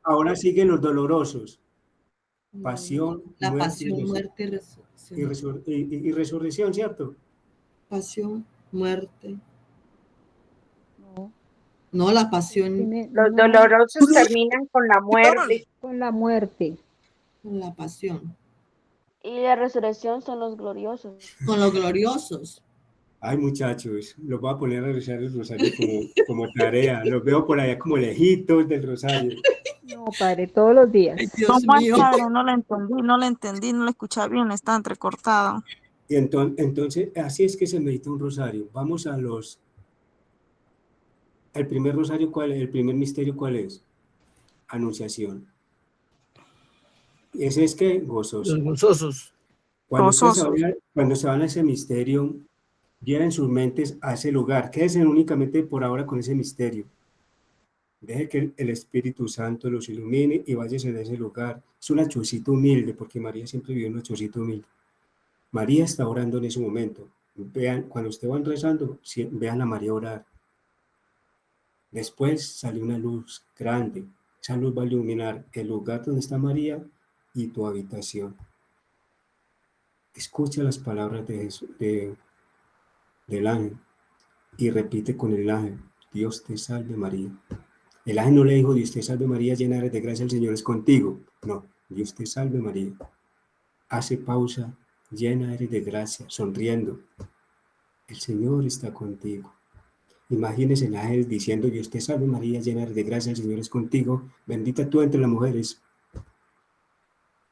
A: Ahora siguen los dolorosos. Pasión,
D: La
A: muerte,
D: pasión, muerte y resurrección.
A: y resurrección, ¿cierto?
D: Pasión, muerte.
B: No.
D: No, la pasión.
E: Los dolorosos terminan con la muerte.
B: Con la muerte.
D: Con la pasión.
C: Y la resurrección son los gloriosos.
D: Con los gloriosos.
A: Ay, muchachos, los voy a poner a rezar el rosario como tarea. Los veo por allá como lejitos del rosario.
B: No, Padre, todos los días.
D: Ay, Dios mío.
L: Padre, no la entendí, no la escuchaba bien, está entrecortada.
A: Y entonces, así es que se medita un rosario. Vamos el primer rosario, ¿cuál es? El primer misterio, ¿cuál es? Anunciación. Ese es que gozoso.
K: Los gozosos.
A: Cuando se van a ese misterio, lleven sus mentes a ese lugar. Quédense únicamente por ahora con ese misterio. Deje que el Espíritu Santo los ilumine y váyase de ese lugar. Es una chocita humilde, porque María siempre vivió una chocita humilde. María está orando en ese momento. Vean, cuando ustedes van rezando, vean a María orar. Después sale una luz grande. Esa luz va a iluminar el lugar donde está María y tu habitación. Escucha las palabras del ángel y repite con el ángel: Dios te salve María. El ángel no le dijo: Dios te salve María, llena eres de gracia, el Señor es contigo. No, Dios te salve María. Hace pausa, llena eres de gracia, sonriendo. El Señor está contigo. Imagínese el ángel diciendo: Dios te salve María, llena eres de gracia, el Señor es contigo, bendita tú entre las mujeres.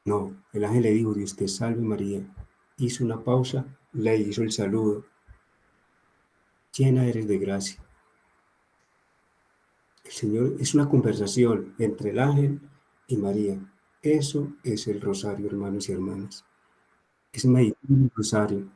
A: No, el ángel le dijo: Dios te salve María. Hizo una pausa, le hizo el saludo. Llena eres de gracia. El Señor, es una conversación entre el ángel y María. Eso es el rosario, hermanos y hermanas. Es meditar el rosario.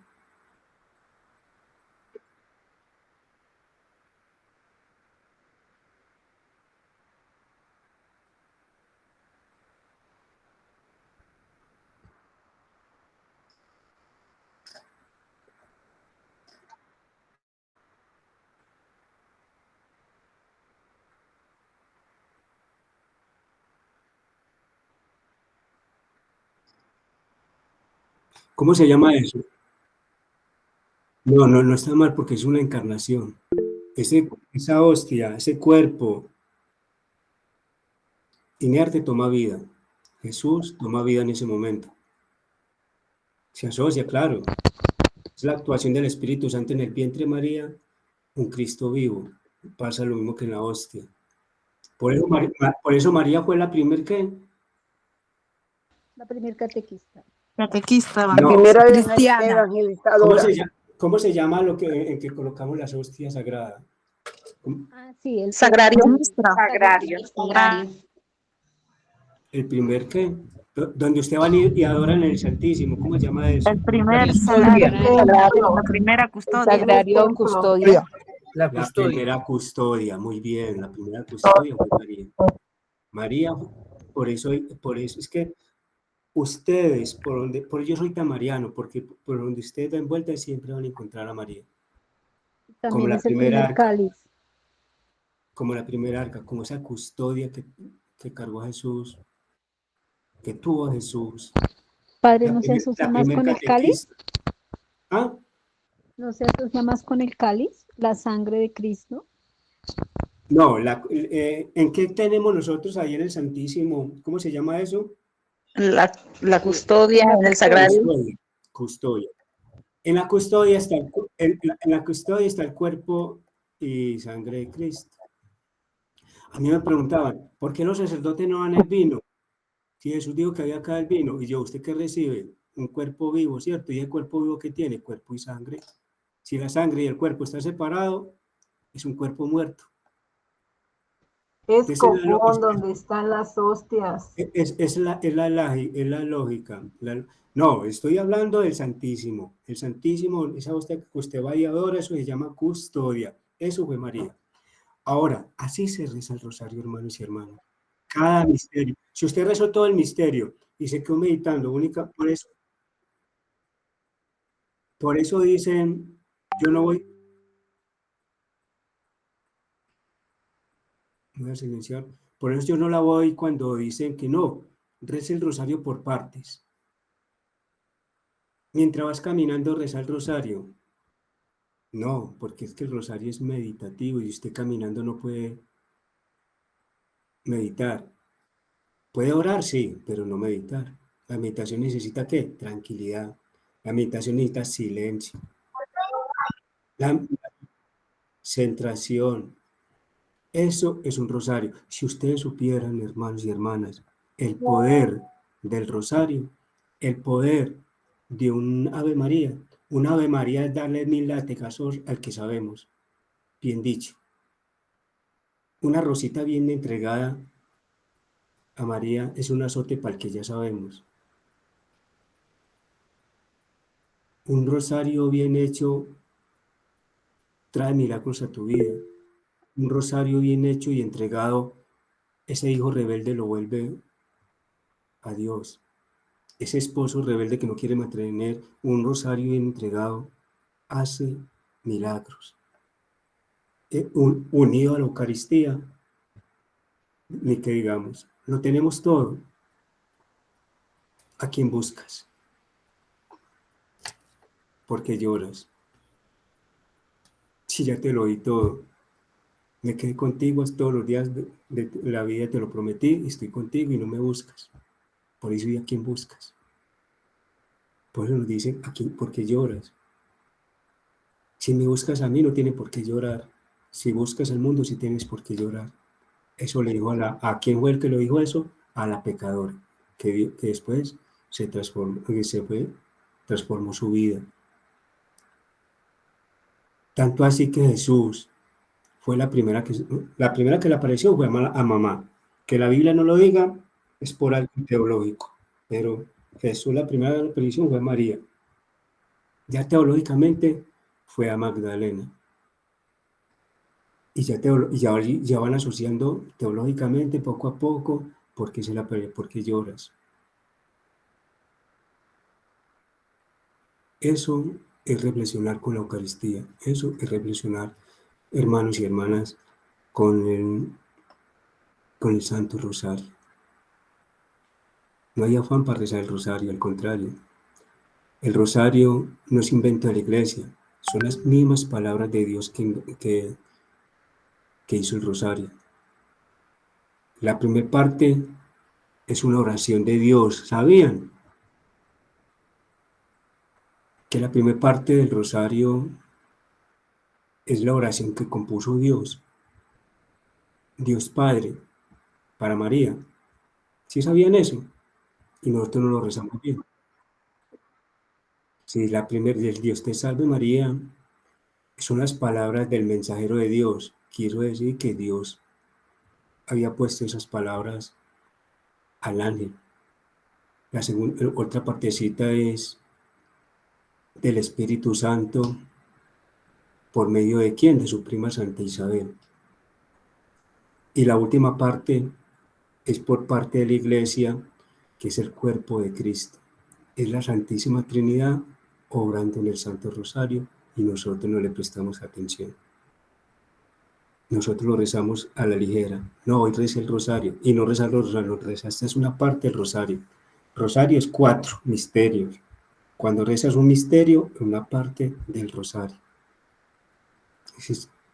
A: ¿Cómo se llama eso? No, no está mal porque es una encarnación. Esa hostia, ese cuerpo inerte toma vida. Jesús toma vida en ese momento. Se asocia, claro. Es la actuación del Espíritu Santo en el vientre de María, un Cristo vivo. Pasa lo mismo que en la hostia. Por eso María fue la primer ¿qué?
B: La primer catequista.
L: Catequista,
F: La
A: No.
F: primera
B: Cristiana.
F: evangelizadora.
A: ¿Cómo se llama en que colocamos las hostias sagradas?
B: Ah, sí, el
L: Sagrario.
E: Sagrario.
J: Sagrario.
A: ¿El primer qué? Donde usted va y adora en el Santísimo. ¿Cómo se llama eso?
L: El primer
I: Custodia.
L: sagrario, la primera custodia.
I: Sagrario custodia.
K: La
A: La
K: custodia.
A: primera custodia, muy bien, la primera custodia fue María. María, por eso es que ustedes, por yo soy tan mariano, porque por donde ustedes den vueltas siempre van a encontrar a María. Como
B: También
A: la
B: es el
A: primera
B: primer
A: arca,
B: cáliz.
A: como esa custodia que cargó a Jesús, que tuvo Jesús.
B: Padre, ¿no se asocia
A: La
B: más
A: primer
B: con el cáliz?
A: catequista. ¿Ah?
B: ¿No se asocia más con el cáliz? La sangre de Cristo.
A: No, ¿en qué tenemos nosotros ahí en el Santísimo? ¿Cómo se llama eso?
I: La custodia en el sagrario.
A: Custodia. En la custodia está en la custodia está el cuerpo y sangre de Cristo. A mí me preguntaban, ¿por qué los sacerdotes no dan el vino? Si Jesús dijo que había acá el vino, y yo, ¿usted qué recibe? Un cuerpo vivo, ¿cierto? ¿Y el cuerpo vivo qué tiene? Cuerpo y sangre. Si la sangre y el cuerpo están separados, es un cuerpo muerto.
F: Es copón donde están las hostias.
A: Es la lógica. No, estoy hablando del Santísimo. El Santísimo, esa hostia que usted va y adora, eso se llama custodia. Eso fue María. Ahora, así se reza el rosario, hermanos y hermanas. Cada misterio. Si usted rezó todo el misterio y se quedó meditando, por eso dicen, yo no voy a silenciar, por eso yo no la voy cuando dicen que no, reza el rosario por partes. Mientras vas caminando, reza el rosario. No, porque es que el rosario es meditativo y usted caminando no puede meditar. Puede orar, sí, pero no meditar. La meditación necesita ¿qué? Tranquilidad. La meditación necesita silencio. La centración. Eso es un rosario. Si ustedes supieran, hermanos y hermanas, el poder del rosario, el poder de un Ave María. Un Ave María es darle 1000 latigazos al que sabemos. Bien dicho. Una rosita bien entregada a María es un azote para el que ya sabemos. Un rosario bien hecho trae milagros a tu vida. Un rosario bien hecho y entregado, ese hijo rebelde lo vuelve a Dios. Ese esposo rebelde que no quiere mantener un rosario bien entregado, hace milagros. Unido a la Eucaristía, ni que digamos, lo tenemos todo. ¿A quién buscas? ¿Por qué lloras? Si ya te lo di todo. Me quedé contigo todos los días de la vida, te lo prometí, estoy contigo y no me buscas. Por eso, ¿y a quién buscas? Por eso nos dicen, ¿por qué lloras? Si me buscas a mí, no tienes por qué llorar. Si buscas al mundo, sí tienes por qué llorar. Eso le dijo ¿a quién fue el que lo dijo eso? A la pecadora, que después transformó su vida. Tanto así que Jesús fue la primera que le apareció fue a mamá. Que la Biblia no lo diga es por algo teológico, pero Jesús la primera aparición fue a María. Ya teológicamente fue a Magdalena. Y ya van asociando teológicamente poco a poco porque lloras. Eso es reflexionar con la Eucaristía. Eso es reflexionar, hermanos y hermanas, con el Santo Rosario. No hay afán para rezar el rosario, al contrario. El rosario no es invento de la iglesia, son las mismas palabras de Dios que hizo el rosario. La primera parte es una oración de Dios, ¿sabían? Que la primera parte del rosario es la oración que compuso Dios, Dios Padre, para María. ¿Sí sabían eso? Y nosotros no lo rezamos bien. Sí, la primera del Dios te salve María son las palabras del mensajero de Dios. Quiero decir que Dios había puesto esas palabras al ángel. La segunda, otra partecita es del Espíritu Santo, ¿por medio de quién? De su prima Santa Isabel. Y la última parte es por parte de la Iglesia, que es el cuerpo de Cristo. Es la Santísima Trinidad obrando en el Santo Rosario y nosotros no le prestamos atención. Nosotros lo rezamos a la ligera. No, hoy reza el rosario. Y no reza el rosario, reza. Esta es una parte del rosario. Rosario es 4 misterios. Cuando rezas un misterio, una parte del rosario.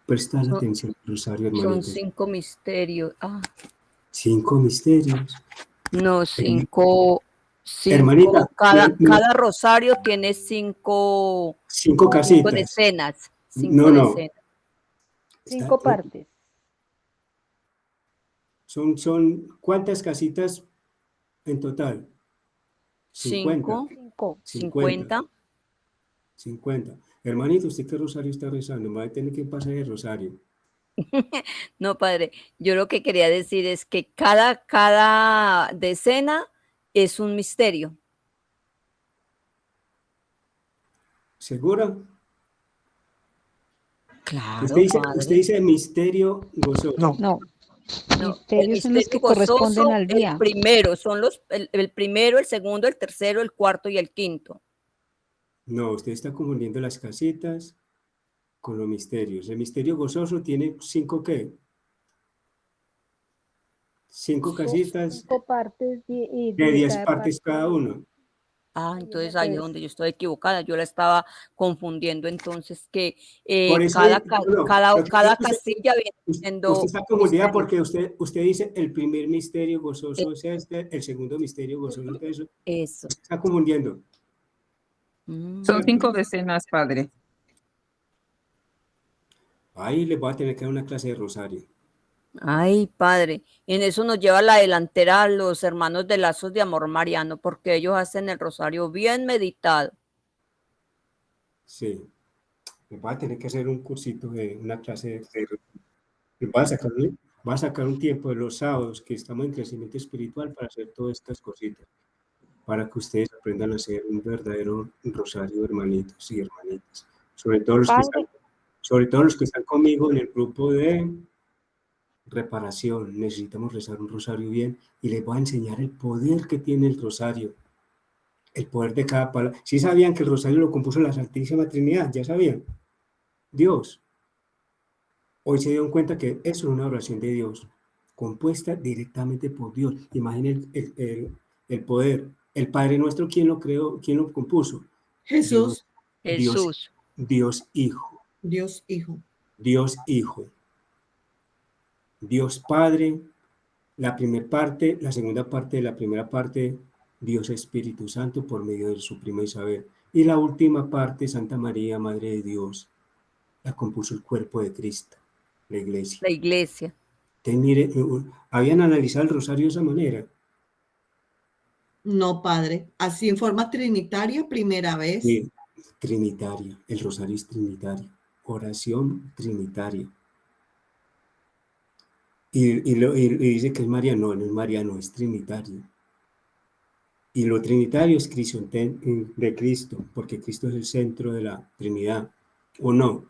A: Presta la atención al rosario,
H: Son
A: hermanitos.
H: 5 misterios.
A: 5 misterios.
H: No, 5.
A: Hermanita,
H: Cada rosario tiene 5
A: casitas.
H: decenas. 5
A: No.
H: decenas.
B: 5 partes.
A: Son ¿cuántas casitas en total? 50.
H: 50.
A: 50. Hermanito, ¿usted qué rosario está rezando? Me va a tener que pasar el rosario.
H: No, padre, yo lo que quería decir es que cada decena es un misterio.
A: ¿Segura?
H: Claro,
A: usted dice misterio gozoso.
B: No.
H: Misterios
B: son los que corresponden al día.
H: El primero, el primero, el segundo, el tercero, el cuarto y el quinto.
A: No, usted está confundiendo las casitas con los misterios. El misterio gozoso tiene 5 ¿qué? 5 casitas
B: 5 partes de
A: 10 partes cada uno.
H: Entonces ahí es donde yo estoy equivocada. Yo la estaba confundiendo entonces que
A: Eso,
H: cada casilla viene siendo.
A: Usted está confundida porque usted dice el primer misterio gozoso es este, el segundo misterio gozoso es eso.
H: Eso.
A: Usted está confundiendo.
M: Son 5 decenas, padre.
A: Ahí le voy a tener que dar una clase de rosario.
H: Ay, padre, en eso nos lleva la delantera a los hermanos de Lazos de Amor Mariano, porque ellos hacen el rosario bien meditado.
A: Sí, me voy a tener que hacer un cursito de una clase de va a sacar un tiempo de los sábados que estamos en crecimiento espiritual para hacer todas estas cositas, para que ustedes aprendan a hacer un verdadero rosario, hermanitos y hermanitas, sobre todo los que están conmigo en el grupo de reparación. Necesitamos rezar un rosario bien y les voy a enseñar el poder que tiene el rosario, el poder de cada palabra. ¿Sí sabían que el rosario lo compuso la Santísima Trinidad? ¿Ya sabían? Dios. Hoy se dieron cuenta que eso es una oración de Dios, compuesta directamente por Dios. Imaginen el poder. El Padre Nuestro, ¿quién lo creó? ¿Quién lo compuso?
D: Jesús.
A: Dios Hijo.
D: Dios Hijo.
A: Dios Hijo. Dios Padre, la primera parte, la segunda parte de la primera parte, Dios Espíritu Santo por medio de su prima Isabel. Y la última parte, Santa María, Madre de Dios, la compuso el cuerpo de Cristo, la iglesia.
H: La iglesia.
A: Entonces, mire, ¿habían analizado el rosario de esa manera?
D: No, padre. Así en forma trinitaria, primera vez.
A: Sí, trinitaria. El rosario es trinitario. Oración trinitaria. Y dice que es mariano, no es mariano, es trinitario. Y lo trinitario es de Cristo, porque Cristo es el centro de la Trinidad, ¿o no?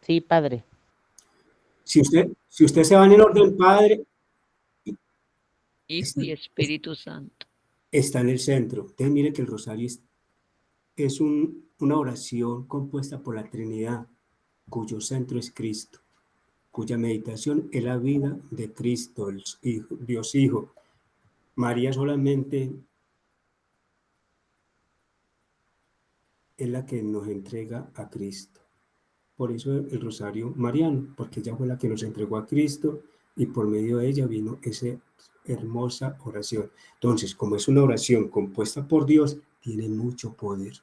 G: Sí, padre.
A: Si usted se va en el orden Padre,
H: Hijo y Espíritu Santo.
A: Está en el centro. Entonces mire que el rosario es una oración compuesta por la Trinidad, cuyo centro es Cristo, cuya meditación es la vida de Cristo, el Hijo, Dios Hijo. María solamente es la que nos entrega a Cristo. Por eso el rosario mariano, porque ella fue la que nos entregó a Cristo y por medio de ella vino esa hermosa oración. Entonces, como es una oración compuesta por Dios, tiene mucho poder.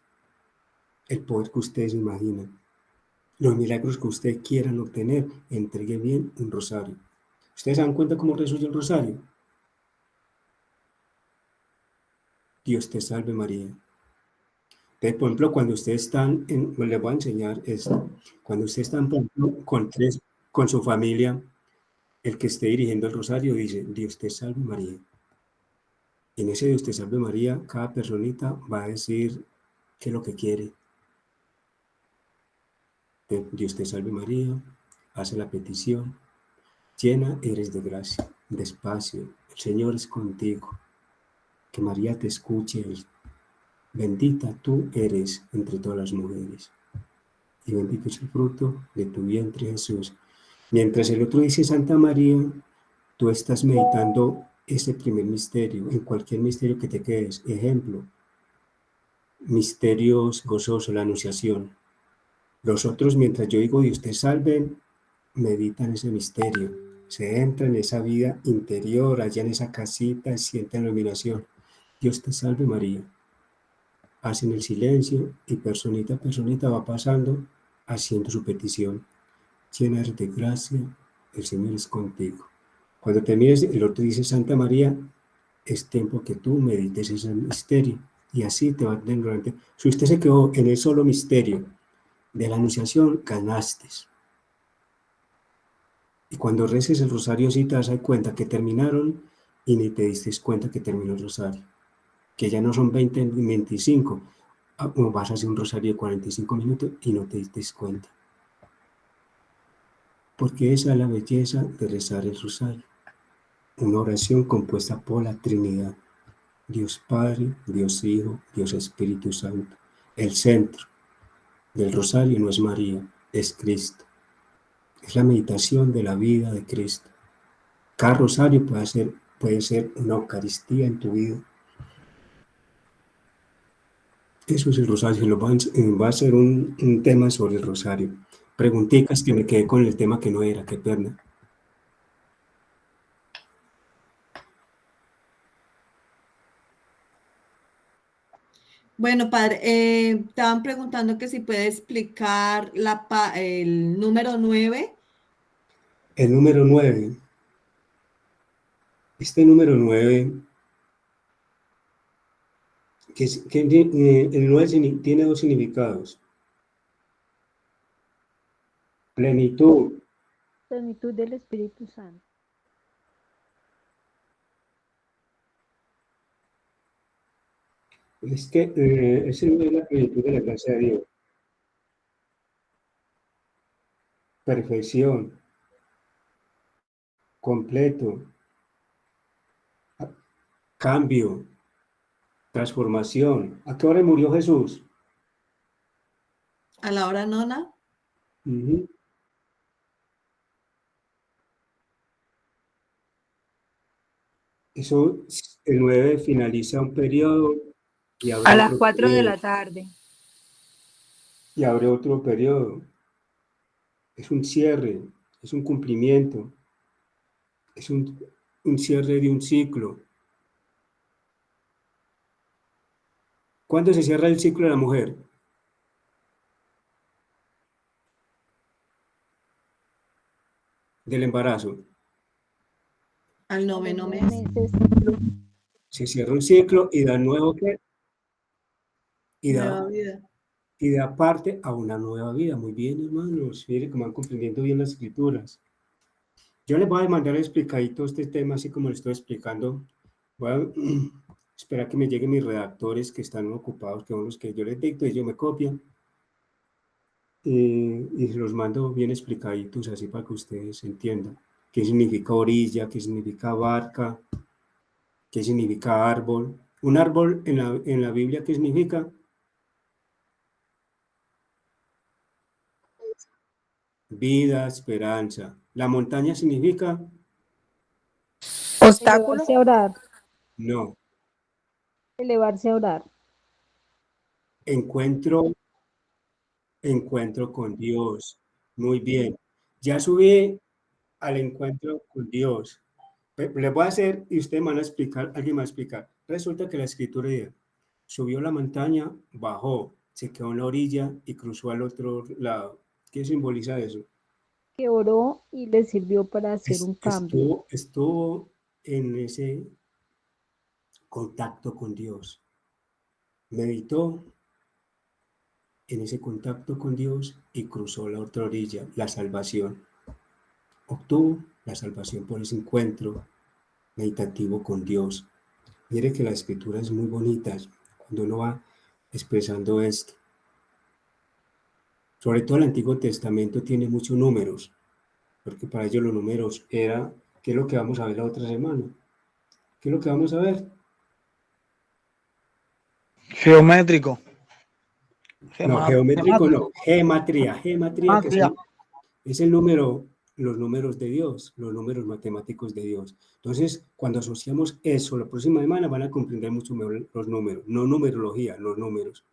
A: El poder que ustedes imaginan. Los milagros que ustedes quieran obtener, entregue bien un rosario. ¿Ustedes se dan cuenta cómo rezo yo el rosario? Dios te salve María. Entonces, por ejemplo, cuando ustedes están, les voy a enseñar esto, cuando ustedes están, por ejemplo, con su familia, el que esté dirigiendo el rosario dice, Dios te salve María. Y en ese Dios te salve María, cada personita va a decir qué es lo que quiere. Dios te salve María, hace la petición, llena eres de gracia, despacio, el Señor es contigo, que María te escuche, bendita tú eres entre todas las mujeres, y bendito es el fruto de tu vientre Jesús. Mientras el otro dice Santa María, tú estás meditando ese primer misterio, en cualquier misterio que te quedes. Ejemplo, misterios gozosos, la anunciación. Los otros, mientras yo digo Dios te salve, meditan ese misterio, se entra en esa vida interior, allá en esa casita, sienten la iluminación. Dios te salve María. Hacen el silencio y personita a personita va pasando, haciendo su petición. Llena eres de gracia, el Señor es contigo. Cuando termines, el otro dice Santa María, es tiempo que tú medites ese misterio. Y así te va a tener durante. Si usted se quedó en el solo misterio de la anunciación, ganaste. Y cuando reces el rosario, sí te das cuenta que terminaron y ni te diste cuenta que terminó el rosario. Que ya no son 20 ni 25. O vas a hacer un rosario de 45 minutos y no te diste cuenta. Porque esa es la belleza de rezar el rosario. Una oración compuesta por la Trinidad. Dios Padre, Dios Hijo, Dios Espíritu Santo. El centro del rosario no es María, es Cristo. Es la meditación de la vida de Cristo. Cada rosario puede ser una Eucaristía en tu vida. Eso es el rosario. Va a ser un tema sobre el rosario. Preguntitas que me quedé con el tema que no era, qué pena.
D: Bueno, padre, estaban preguntando que si puede explicar el número 9.
A: El número 9. Este número 9, el 9 tiene dos significados. Plenitud.
B: Plenitud del Espíritu Santo.
A: Es que ese no es la plenitud de la gracia de Dios. Perfección. Completo. Cambio. Transformación. ¿A qué hora murió Jesús?
D: A la hora nona.
A: Eso, el 9 finaliza un periodo. Y abre
F: A las 4 de la tarde.
A: Y abre otro periodo. Es un cierre, es un cumplimiento, es un cierre de un ciclo. ¿Cuándo se cierra el ciclo de la mujer? Del embarazo.
D: Al 9º mes.
A: Se cierra un ciclo y da nuevo ¿qué?
D: Nueva vida.
A: Y da parte a una nueva vida. Muy bien, hermanos. Miren cómo van comprendiendo bien las escrituras. Yo les voy a mandar explicadito este tema, así como les estoy explicando. Voy a esperar que me lleguen mis redactores que están ocupados, que son los que yo les dicto y ellos me copian. Y los mando bien explicaditos, así para que ustedes entiendan. ¿Qué significa orilla? ¿Qué significa barca? ¿Qué significa árbol? Un árbol en la Biblia, ¿qué significa? Vida, esperanza. ¿La montaña significa?
B: Obstáculo. Elevarse a orar.
A: No.
B: Elevarse a orar.
A: Encuentro Encuentro con Dios. Muy bien. Ya subí al encuentro con Dios. Le voy a hacer y usted me va a explicar, alguien me va a explicar. Resulta que la escritura dice, subió la montaña, bajó, se quedó en la orilla y cruzó al otro lado. ¿Qué simboliza eso?
B: Que oró y le sirvió para hacer un cambio.
A: Estuvo en ese contacto con Dios. Meditó en ese contacto con Dios y cruzó la otra orilla, la salvación. Obtuvo la salvación por ese encuentro meditativo con Dios. Mire que la escritura es muy bonita cuando uno va expresando esto. Sobre todo el Antiguo Testamento tiene muchos números, porque para ellos los números era, ¿qué es lo que vamos a ver la otra semana? ¿Qué es lo que vamos a ver?
K: Geométrico.
A: No, geométrico no, gematría, que es el número, los números de Dios, los números matemáticos de Dios. Entonces, cuando asociamos eso, la próxima semana van a comprender mucho mejor los números, no numerología, los números.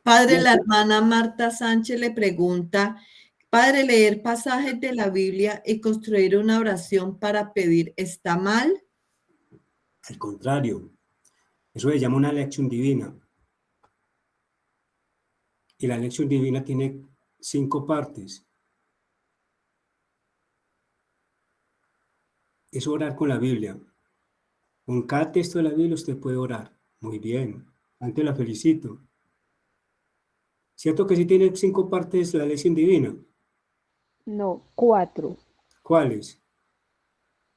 D: Padre, la hermana Marta Sánchez le pregunta, Padre, leer pasajes de la Biblia y construir una oración para pedir, ¿está mal?
A: Al contrario, eso se llama una lección divina. Y la lección divina tiene 5 partes. Es orar con la Biblia. Con cada texto de la Biblia usted puede orar. Muy bien. Antes la felicito. ¿Cierto que sí tiene 5 partes la lección divina?
B: No, 4.
A: ¿Cuáles?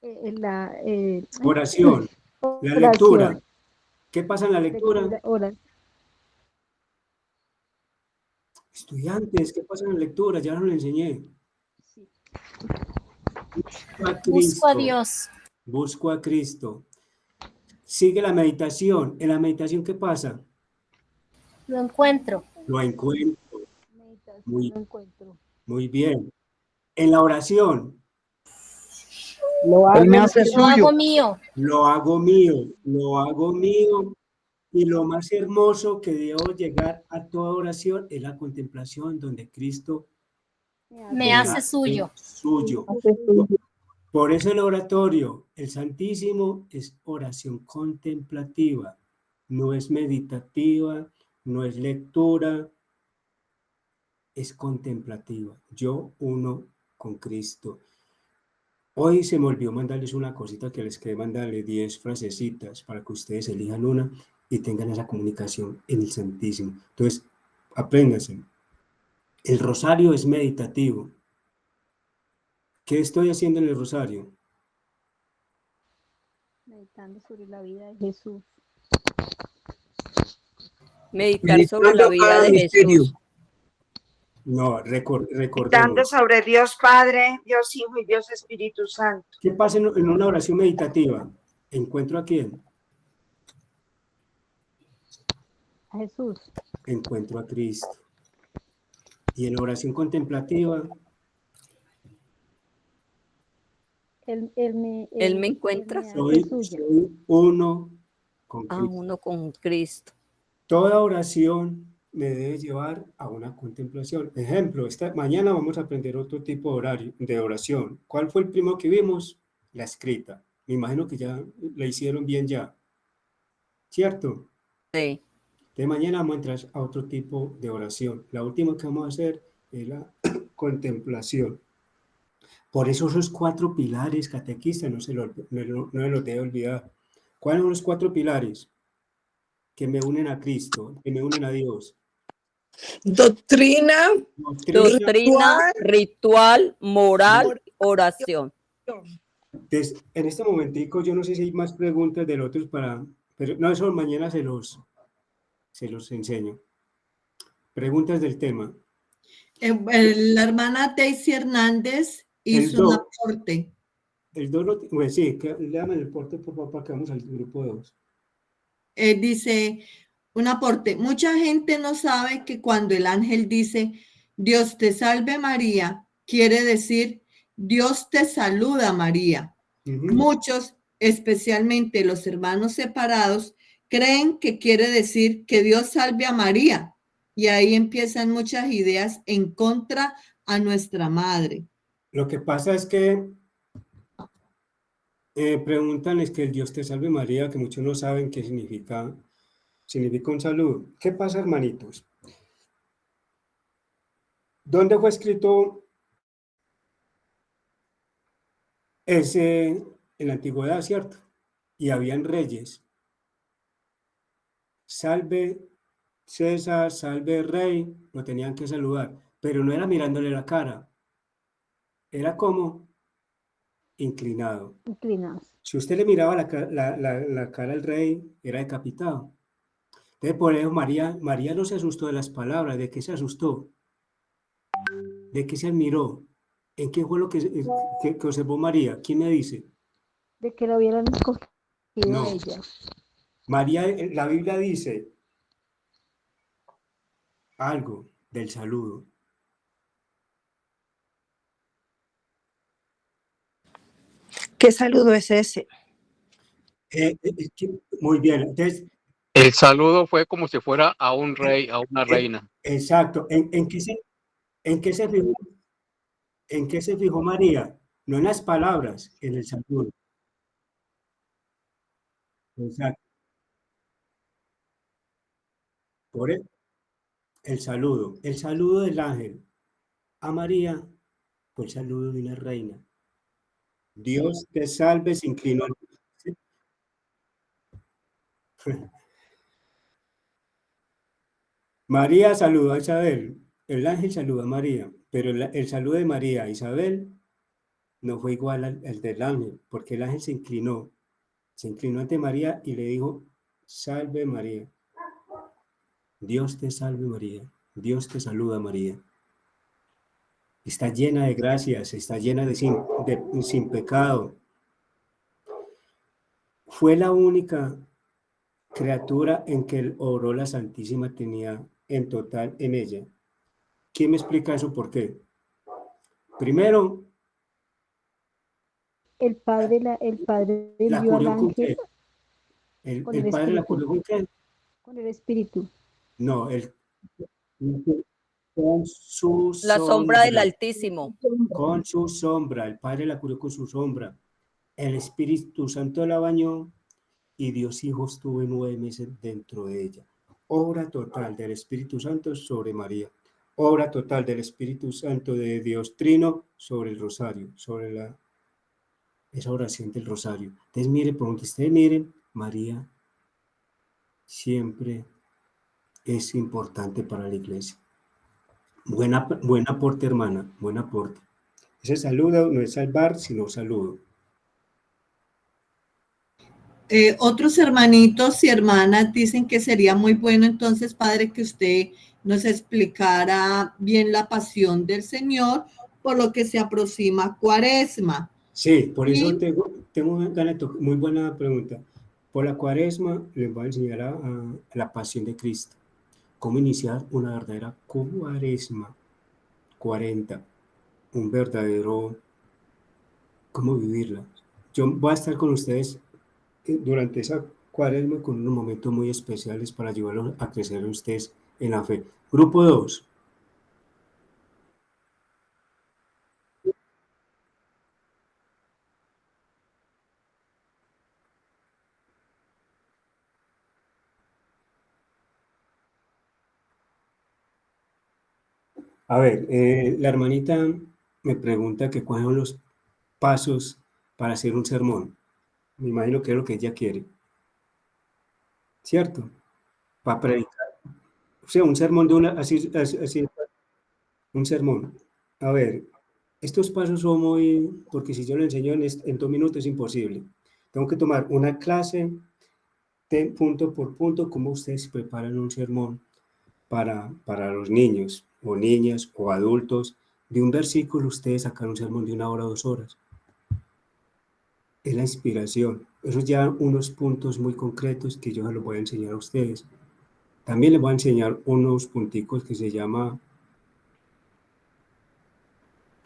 B: La
A: oración, la lectura. ¿Qué pasa en la lectura? Estudiantes, ¿qué pasa en la lectura? Ya no le enseñé.
B: Sí.
N: Busco a Dios.
A: Busco a Cristo. Sigue la meditación. ¿En la meditación qué pasa?
N: Lo encuentro.
A: Lo encuentro.
B: Lo
A: Muy bien. En la oración.
F: Lo
N: hago mío.
A: Lo hago mío. Lo hago mío. Y lo más hermoso que debo llegar a toda oración es la contemplación donde Cristo
N: me hace suyo.
A: Por eso el oratorio, el Santísimo, es oración contemplativa. No es meditativa, no es lectura, es contemplativa. Yo uno con Cristo. Hoy se me olvidó mandarles una cosita que les quedé mandarles 10 frasecitas para que ustedes elijan una y tengan esa comunicación en el Santísimo. Entonces, apréndanse. El rosario es meditativo. ¿Qué estoy haciendo en el rosario?
B: Meditando sobre la vida de Jesús.
H: Meditar sobre la vida de Jesús.
A: No, recordemos.
E: Meditando sobre Dios Padre, Dios Hijo y Dios Espíritu Santo.
A: ¿Qué pasa en una oración meditativa? ¿Encuentro a quién?
B: A Jesús.
A: Encuentro a Cristo. Y en la oración contemplativa.
B: Él
H: me encuentra.
A: Soy uno con Cristo.
H: Uno con Cristo.
A: Toda oración me debe llevar a una contemplación. Ejemplo, mañana vamos a aprender otro tipo de oración. ¿Cuál fue el primero que vimos? La escrita. Me imagino que ya la hicieron bien ya. ¿Cierto?
H: Sí.
A: De mañana vamos a entrar a otro tipo de oración. La última que vamos a hacer es la contemplación. Por eso esos 4 pilares, catequistas, no se los debe olvidar. ¿Cuáles son los 4 pilares que me unen a Cristo, que me unen a Dios?
L: Doctrina,
H: ritual, moral, oración.
A: Entonces, en este momentico, yo no sé si hay más preguntas del otro pero no, eso mañana se los enseño. Preguntas del tema.
D: La hermana Daisy Hernández hizo un aporte.
A: Pues sí, léame el aporte, por favor, para que vamos al grupo 2.
D: Dice, un aporte. Mucha gente no sabe que cuando el ángel dice, Dios te salve María, quiere decir, Dios te saluda María. Muchos, especialmente los hermanos separados, creen que quiere decir que Dios salve a María. Y ahí empiezan muchas ideas en contra a nuestra madre.
A: Lo que pasa es que preguntan es que el Dios te salve María, que muchos no saben qué significa un saludo. ¿Qué pasa, hermanitos? ¿Dónde fue escrito ese en la antigüedad, cierto? Y habían reyes. Salve César, salve rey, lo tenían que saludar, pero no era mirándole la cara, era como inclinado.
B: Inclinados.
A: Si usted le miraba la cara al rey, era decapitado. Entonces, por eso María no se asustó de las palabras. ¿De qué se asustó? ¿De qué se admiró? ¿En qué fue lo que observó María? ¿Quién me dice?
B: De que lo hubieran escogido
A: No.
B: a ella.
A: María, la Biblia dice algo del saludo.
F: ¿Qué saludo es ese?
A: Muy bien. Entonces,
O: el saludo fue como si fuera a un rey, a una reina.
A: Exacto. ¿En qué se fijó María? No en las palabras, en el saludo. Exacto. Por el saludo del ángel a María fue el saludo de una reina. Dios te salve, se inclinó. ¿Sí? María saludó a Isabel, el ángel saludó a María, pero el saludo de María a Isabel no fue igual al del ángel, porque el ángel se inclinó ante María y le dijo, salve María. Dios te salve María, Dios te saluda María. Está llena de gracias, está llena de sin pecado. Fue la única criatura en que oró la Santísima Trinidad en total en ella. ¿Quién me explica eso? ¿Por qué? Primero,
B: el padre envió al ángel.
A: ¿El padre la curió con qué?
B: Con el espíritu.
A: No, con su
H: la sombra del Altísimo.
A: Con su sombra, el Padre la curó con su sombra. El Espíritu Santo la bañó y Dios Hijo estuvo 9 meses dentro de ella. Obra total del Espíritu Santo sobre María. Obra total del Espíritu Santo de Dios Trino sobre el rosario, sobre esa oración del rosario. Entonces, mire, por donde ustedes miren, María siempre es importante para la iglesia. Buen aporte, hermana, buen aporte. Ese saludo no es salvar, sino saludo.
D: Otros hermanitos y hermanas dicen que sería muy bueno entonces, padre, que usted nos explicara bien la pasión del Señor, por lo que se aproxima Cuaresma.
A: Sí, por eso tengo ganas de muy buena pregunta. Por la Cuaresma les voy a enseñar a la pasión de Cristo. Cómo iniciar una verdadera Cuaresma 40, un verdadero, cómo vivirla. Yo voy a estar con ustedes durante esa Cuaresma con unos momentos muy especiales para ayudarlos a crecer a ustedes en la fe. Grupo 2. A ver, la hermanita me pregunta que cuáles son los pasos para hacer un sermón. Me imagino que es lo que ella quiere. ¿Cierto? Para predicar. O sea, un sermón de así, un sermón. A ver, estos pasos son muy, porque si yo lo enseño en 2 minutos es imposible. Tengo que tomar una clase de punto por punto, cómo ustedes preparan un sermón para los niños o niñas o adultos. De un versículo ustedes sacan un sermón de 1 hora, 2 horas. Es la inspiración. Esos ya unos puntos muy concretos que yo les voy a enseñar a ustedes. También les voy a enseñar unos punticos que se llama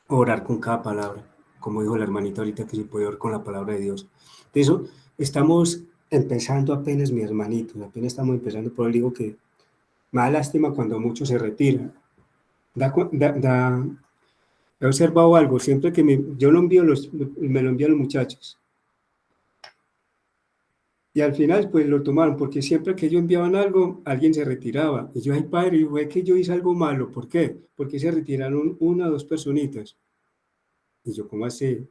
A: orar con cada palabra, como dijo la hermanita ahorita que se puede orar con la palabra de Dios. De eso estamos empezando apenas, mis hermanitos, apenas estamos empezando, por eso digo que Me da lástima cuando muchos se retiran. He observado algo, siempre que yo lo envío, me lo envían los muchachos. Y al final, pues lo tomaron, porque siempre que ellos enviaban algo, alguien se retiraba. Y yo, ay, padre, fue que yo hice algo malo. ¿Por qué? Porque se retiraron una o dos personitas. Y yo, ¿cómo así?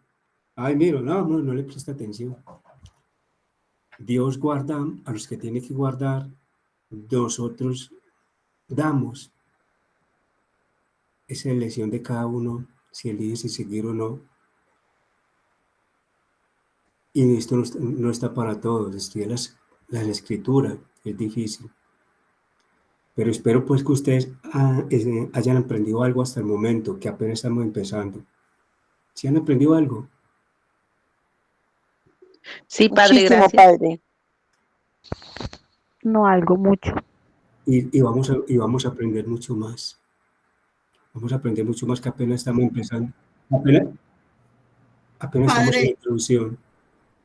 A: Ay, mira, no le presta atención. Dios guarda a los que tiene que guardar, nosotros damos. Esa es la elección de cada uno, si elige si seguir o no. Y esto no está para todos, estudiar la escritura es difícil. Pero espero pues que ustedes hayan aprendido algo hasta el momento, que apenas estamos empezando. ¿Sí han aprendido algo?
I: Sí, Padre,
F: Muchísimo,
I: gracias.
F: Padre.
B: No, algo mucho.
A: Y vamos a aprender mucho más. Vamos a aprender mucho más, que apenas estamos empezando. Apenas estamos en la introducción.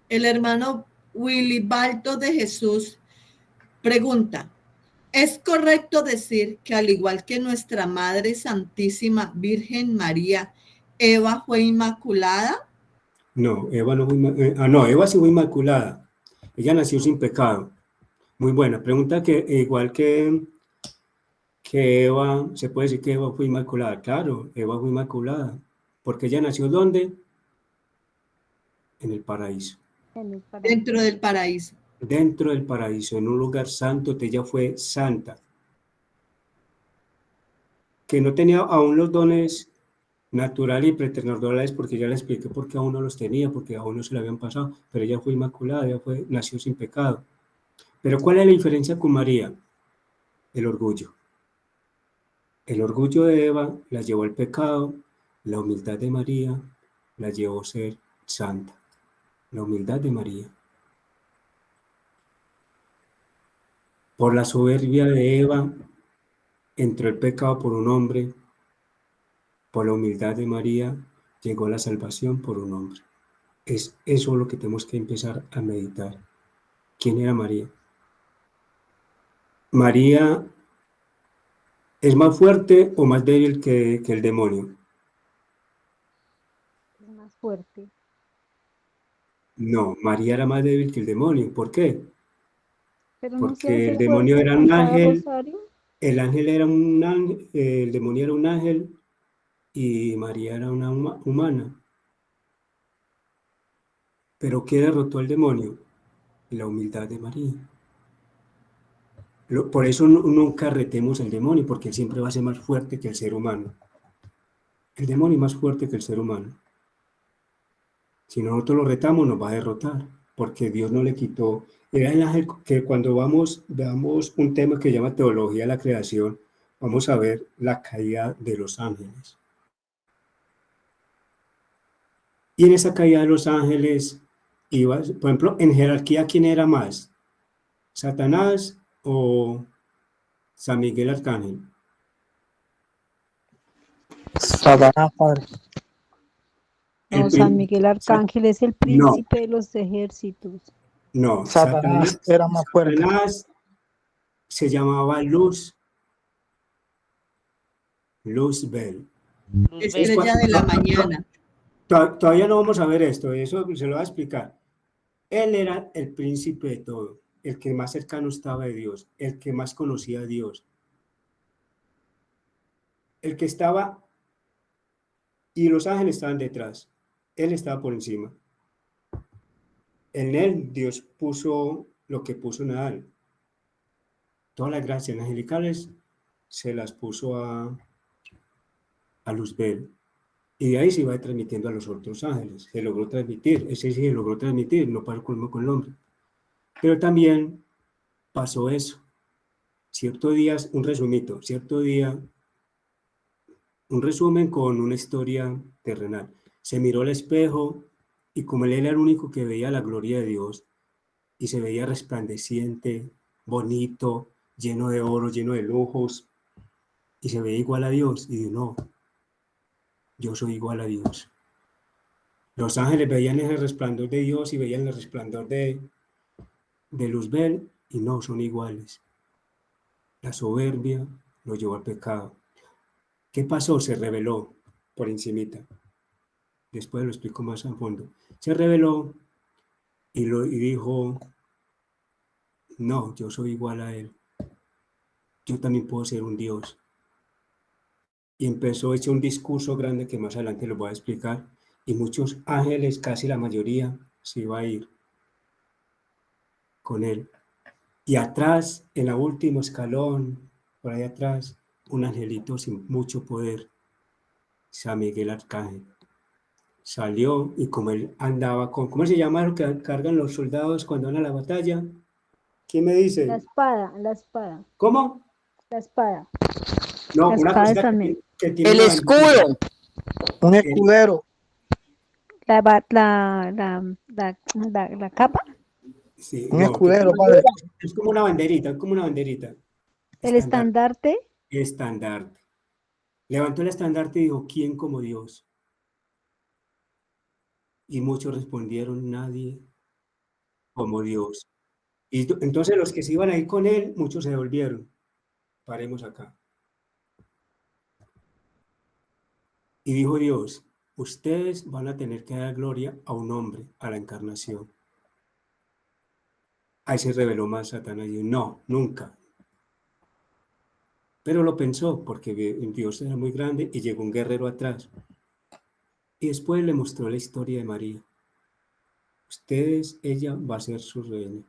D: El hermano Wilibaldo de Jesús pregunta, ¿es correcto decir que al igual que nuestra Madre Santísima Virgen María, Eva fue inmaculada?
A: No, Eva no fue Eva sí fue inmaculada. Ella nació sin pecado. Muy buena. Pregunta que igual que Eva, ¿se puede decir que Eva fue inmaculada? Claro, Eva fue inmaculada. Porque ella nació ¿dónde? En el paraíso.
D: Dentro del paraíso.
A: Dentro del paraíso, en un lugar santo, ella fue santa. Que no tenía aún los dones naturales y preternatales, porque ya le expliqué por qué aún no los tenía, porque aún no se le habían pasado, pero ella fue inmaculada, nació sin pecado. Pero ¿cuál es la diferencia con María? El orgullo. El orgullo de Eva la llevó al pecado, la humildad de María la llevó a ser santa. La humildad de María. Por la soberbia de Eva entró el pecado por un hombre. Por la humildad de María llegó la salvación por un hombre. Es eso lo que tenemos que empezar a meditar. ¿Quién era María? María es más fuerte o más débil que el demonio.
B: Es más fuerte.
A: No, María era más débil que el demonio. ¿Por qué?
B: Pero no se
A: Porque
B: hace
A: el demonio
B: fuerte
A: era
B: con
A: un
B: cada
A: ángel,
B: rosario.
A: el ángel era un ángel, el demonio era un ángel y María era una humana. ¿Pero qué derrotó al demonio? La humildad de María. Por eso nunca retemos al demonio, porque él siempre va a ser más fuerte que el ser humano. El demonio es más fuerte que el ser humano. Si nosotros lo retamos, nos va a derrotar, porque Dios no le quitó. Era el ángel que cuando veamos un tema que se llama teología de la creación, vamos a ver la caída de los ángeles. Y en esa caída de los ángeles, iba, por ejemplo, en jerarquía, ¿quién era más? ¿Satanás o San Miguel Arcángel?
K: Satanás, Padre.
B: No, San Miguel Arcángel es el príncipe de los ejércitos.
A: No,
K: Satanás era más fuerte.
A: Satanás se llamaba Luzbel.
D: Estrella de la mañana.
A: Todavía no vamos a ver esto, eso se lo voy a explicar. Él era el príncipe de todo, el que más cercano estaba de Dios, el que más conocía a Dios, el que estaba, y los ángeles estaban detrás, él estaba por encima. En él Dios puso lo que puso en Adán. Todas las gracias angelicales se las puso a Luzbel. Y de ahí se iba transmitiendo a los otros ángeles. Se logró transmitir, ese sí se logró transmitir, no para el colmo con el hombre. Pero también pasó eso. Cierto día, un resumito, cierto día, un resumen con una historia terrenal. Se miró al espejo y como él era el único que veía la gloria de Dios y se veía resplandeciente, bonito, lleno de oro, lleno de lujos, y se veía igual a Dios, y dijo, no, yo soy igual a Dios. Los ángeles veían el resplandor de Dios y veían el resplandor de Luzbel, y no, son iguales. La soberbia lo llevó al pecado. ¿Qué pasó? Se rebeló por encimita. Después lo explico más a fondo. Se rebeló y dijo, no, yo soy igual a él. Yo también puedo ser un Dios. Y empezó a echar un discurso grande que más adelante lo voy a explicar. Y muchos ángeles, casi la mayoría, se iba a ir con él. Y atrás, en el último escalón, por ahí atrás, un angelito sin mucho poder, San Miguel Arcángel. Salió y como él andaba con, ¿cómo se llama lo que cargan los soldados cuando van a la batalla? ¿Quién me dice?
B: La espada, la espada.
A: ¿Cómo?
B: La espada.
A: No,
B: La
A: una
B: espada
A: cosita
B: también.
A: que tiene
H: El
A: una
H: escudo.
A: banderita.
K: Un escudero.
B: La capa.
A: Sí,
K: Un
A: no,
K: escudero, padre.
A: es como una banderita, es como una banderita.
B: El estandarte.
A: Estandarte. Levantó el estandarte y dijo, ¿quién como Dios? Y muchos respondieron, nadie como Dios. Y entonces los que se iban a ir con él, muchos se devolvieron. Paremos acá. Y dijo Dios, ustedes van a tener que dar gloria a un hombre, a la encarnación. Ahí se reveló más Satanás y dijo, no, nunca. Pero lo pensó porque Dios era muy grande y llegó un guerrero atrás. Y después le mostró la historia de María. Ella va a ser su reina.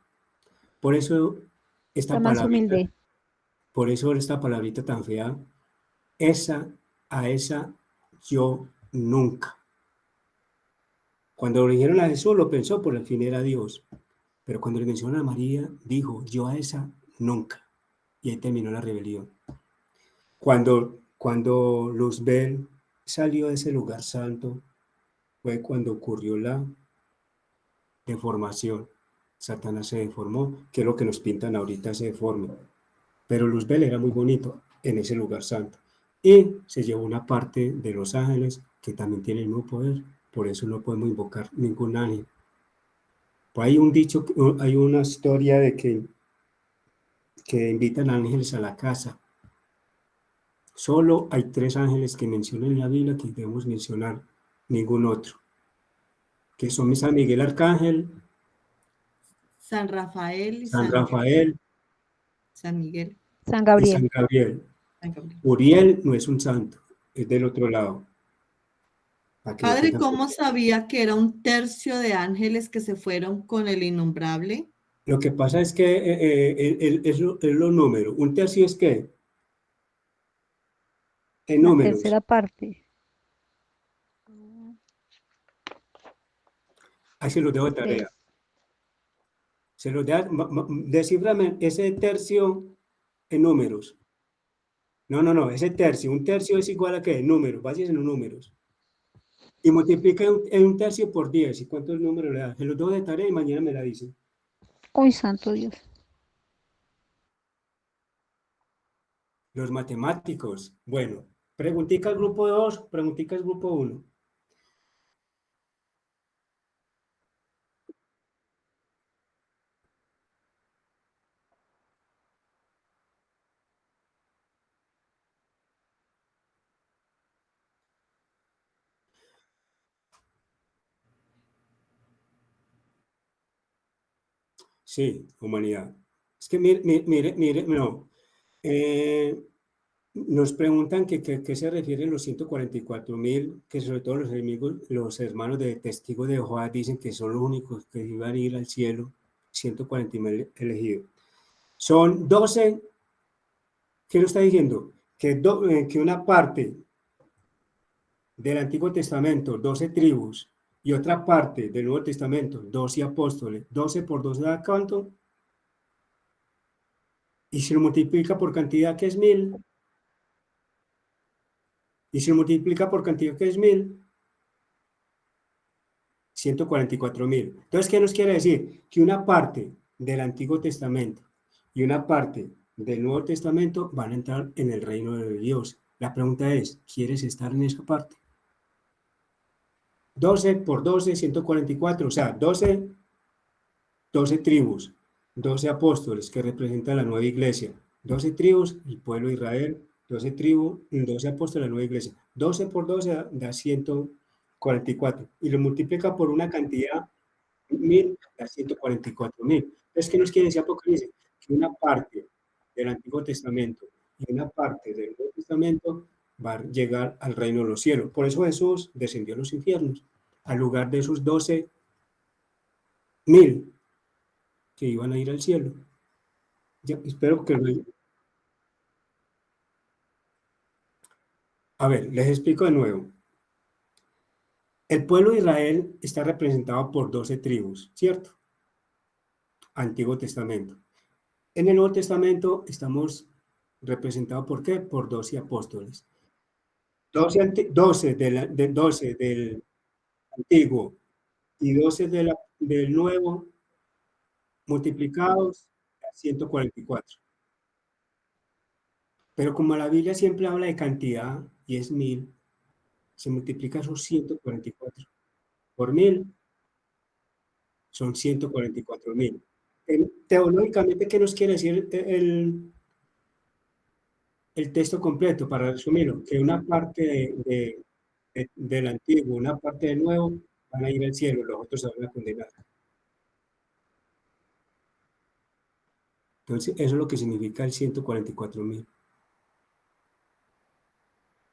A: Por eso esta
B: Está más
A: palabrita,
B: humilde.
A: por eso esta palabrita tan fea, a esa yo nunca. Cuando le dijeron a Jesús lo pensó, por el fin era Dios. Pero cuando le mencionó a María, dijo, yo a esa nunca. Y ahí terminó la rebelión. Cuando Luzbel salió de ese lugar santo, fue cuando ocurrió la deformación. Satanás se deformó, que es lo que nos pintan ahorita, se deforme. Pero Luzbel era muy bonito en ese lugar santo. Y se llevó una parte de los ángeles que también tienen el mismo poder. Por eso no podemos invocar ningún ángel. Pues hay un dicho, hay una historia de que invitan ángeles a la casa. Solo hay 3 ángeles que mencionan en la Biblia que debemos mencionar, ningún otro. Que son San Miguel Arcángel,
D: San Rafael y
A: San Rafael,
D: San Miguel.
B: San
A: y
B: Gabriel.
A: San Gabriel.
D: San Gabriel.
A: Uriel no es un santo, es del otro lado.
D: Padre, ¿cómo sabía que era 1/3 de ángeles que se fueron con el innombrable?
A: Lo que pasa es que es los números. 1/3 es ¿qué? En
B: La
A: números.
B: tercera parte.
A: Ahí se los dejo de tarea. Se los dejo, desciframe ese tercio en números. No, ese tercio. 1/3 es igual a ¿qué? Números, bases en los números. Y multiplica en 1/3 por 10. ¿Y cuántos números le da? Se los dejo de tarea y mañana me la dicen.
B: Uy, santo Dios.
A: Los matemáticos. Bueno, preguntica al grupo 2, preguntica al grupo 1. Sí, humanidad. Es que mire, no. Nos preguntan qué se refieren los 144.000, que sobre todo los enemigos, los hermanos de testigos de Jehová dicen que son los únicos que iban a ir al cielo, 140.000 elegidos. Son 12, ¿qué nos está diciendo? Que una parte del Antiguo Testamento, 12 tribus, y otra parte del Nuevo Testamento, 12 apóstoles. 12 por 2 da ¿cuánto? Y si lo multiplica por cantidad, que es 1000. Y si lo multiplica por cantidad, que es 1000. 144.000. Entonces, ¿qué nos quiere decir? Que una parte del Antiguo Testamento y una parte del Nuevo Testamento van a entrar en el reino de Dios. La pregunta es, ¿quieres estar en esa parte? 12 por 12, 144, o sea, 12 tribus, 12 apóstoles que representan la nueva iglesia, 12 tribus, el pueblo de Israel, 12 tribus, 12 apóstoles, la nueva iglesia. 12 por 12 da 144. Y lo multiplica por una cantidad, 1000, da 144.000. Es que nos quiere decir Apocalipsis, que una parte del Antiguo Testamento y una parte del Nuevo Testamento va a llegar al reino de los cielos. Por eso Jesús descendió a los infiernos, al lugar de esos 12.000 que iban a ir al cielo. Ya, espero que lo... A ver, les explico de nuevo. El pueblo de Israel está representado por 12 tribus, ¿cierto? Antiguo Testamento. En el Nuevo Testamento estamos representados ¿por qué? Por 12 apóstoles. 12 del Antiguo y 12 del Nuevo multiplicados a 144. Pero como la Biblia siempre habla de cantidad y es 1000, se multiplica esos 144 por 1000, son 144.000. Teológicamente, ¿qué nos quiere decir el texto completo? Para resumirlo, que una parte del Antiguo, una parte del Nuevo van a ir al cielo, los otros se van a condenar. Entonces, eso es lo que significa el 144.000.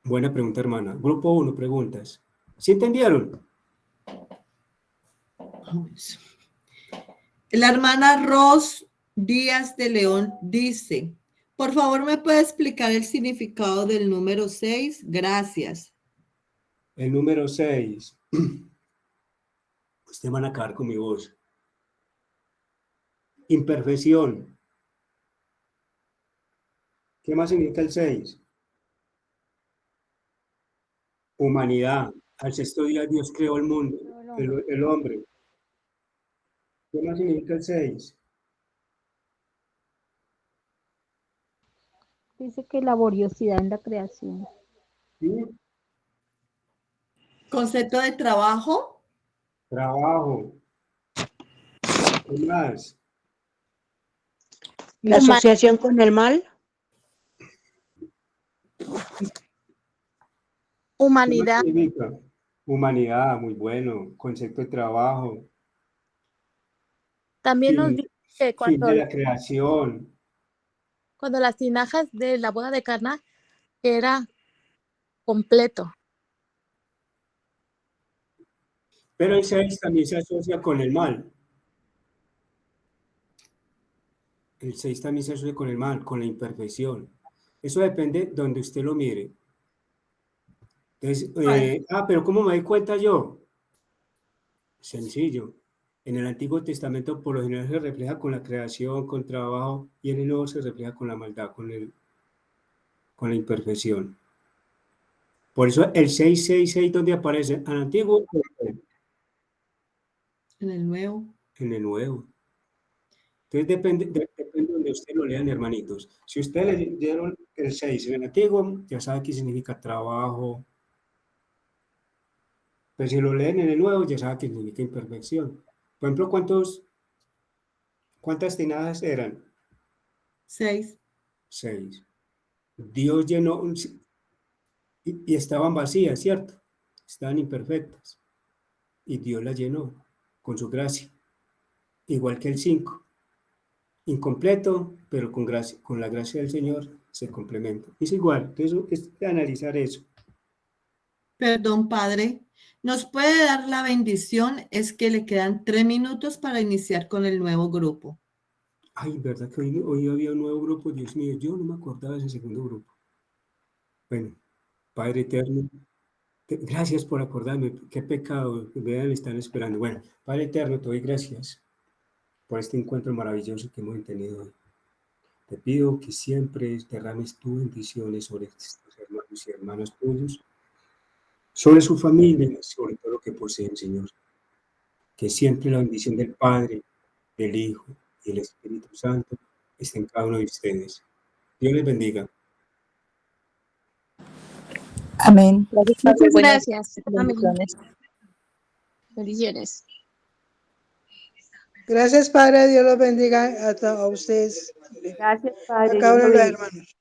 A: Buena pregunta, hermana. Grupo 1, preguntas. ¿Sí entendieron?
D: La hermana Ros Díaz de León dice, por favor, ¿me puede explicar el significado del número 6? Gracias.
A: El número 6. Ustedes van a acabar con mi voz. Imperfección. ¿Qué más significa el 6? Humanidad. Al sexto día Dios creó el mundo, el hombre. ¿Qué más significa el 6?
B: Dice que laboriosidad en la creación.
A: ¿Sí?
D: Concepto de trabajo.
A: Trabajo. ¿Qué más?
F: La asociación con el mal.
L: Humanidad.
A: ¿Qué significa? Humanidad, muy bueno. Concepto de trabajo.
L: También nos dice que
A: Fin de la creación.
L: cuando las tinajas de la boda de Caná era completo.
A: Pero el 6 también se asocia con el mal. El 6 también se asocia con el mal, con la imperfección. Eso depende de donde usted lo mire. Entonces, pero ¿cómo me doy cuenta yo? Sencillo. En el Antiguo Testamento por lo general se refleja con la creación, con trabajo, y en el Nuevo se refleja con la maldad, con la imperfección. Por eso el 666, ¿dónde aparece? ¿En el Antiguo?
D: En el Nuevo.
A: En el Nuevo. Entonces depende de donde usted lo lean, hermanitos. Si ustedes leyeron el 6 en el Antiguo, ya sabe qué significa trabajo. Pero si lo leen en el Nuevo, ya sabe qué significa imperfección. Por ejemplo, ¿cuántas tinajas eran?
D: 6.
A: 6. Dios llenó y estaban vacías, ¿cierto? Estaban imperfectas. Y Dios las llenó con su gracia. Igual que el 5. Incompleto, pero con la gracia del Señor se complementa. Es igual, entonces es de analizar eso.
D: Perdón, padre. ¿Nos puede dar la bendición? Es que le quedan 3 minutos para iniciar con el nuevo grupo.
A: Ay, ¿verdad que hoy había un nuevo grupo? Dios mío, yo no me acordaba de ese segundo grupo. Bueno, Padre eterno, gracias por acordarme. Qué pecado, vean, están esperando. Bueno, Padre eterno, te doy gracias por este encuentro maravilloso que hemos tenido hoy. Te pido que siempre derrames tus bendiciones sobre estos hermanos y hermanas tuyos, sobre su familia, sobre todo lo que poseen, Señor. Que siempre la bendición del Padre, del Hijo y el Espíritu Santo esté en cada uno de ustedes. Dios les bendiga.
F: Amén.
L: Muchas gracias.
F: Bendiciones.
L: Bendiciones.
K: Gracias, Padre. Dios los bendiga a ustedes.
C: Gracias, Padre.
K: Acá
C: Dios lo
K: hablan los
C: bendiga.
K: hermanos.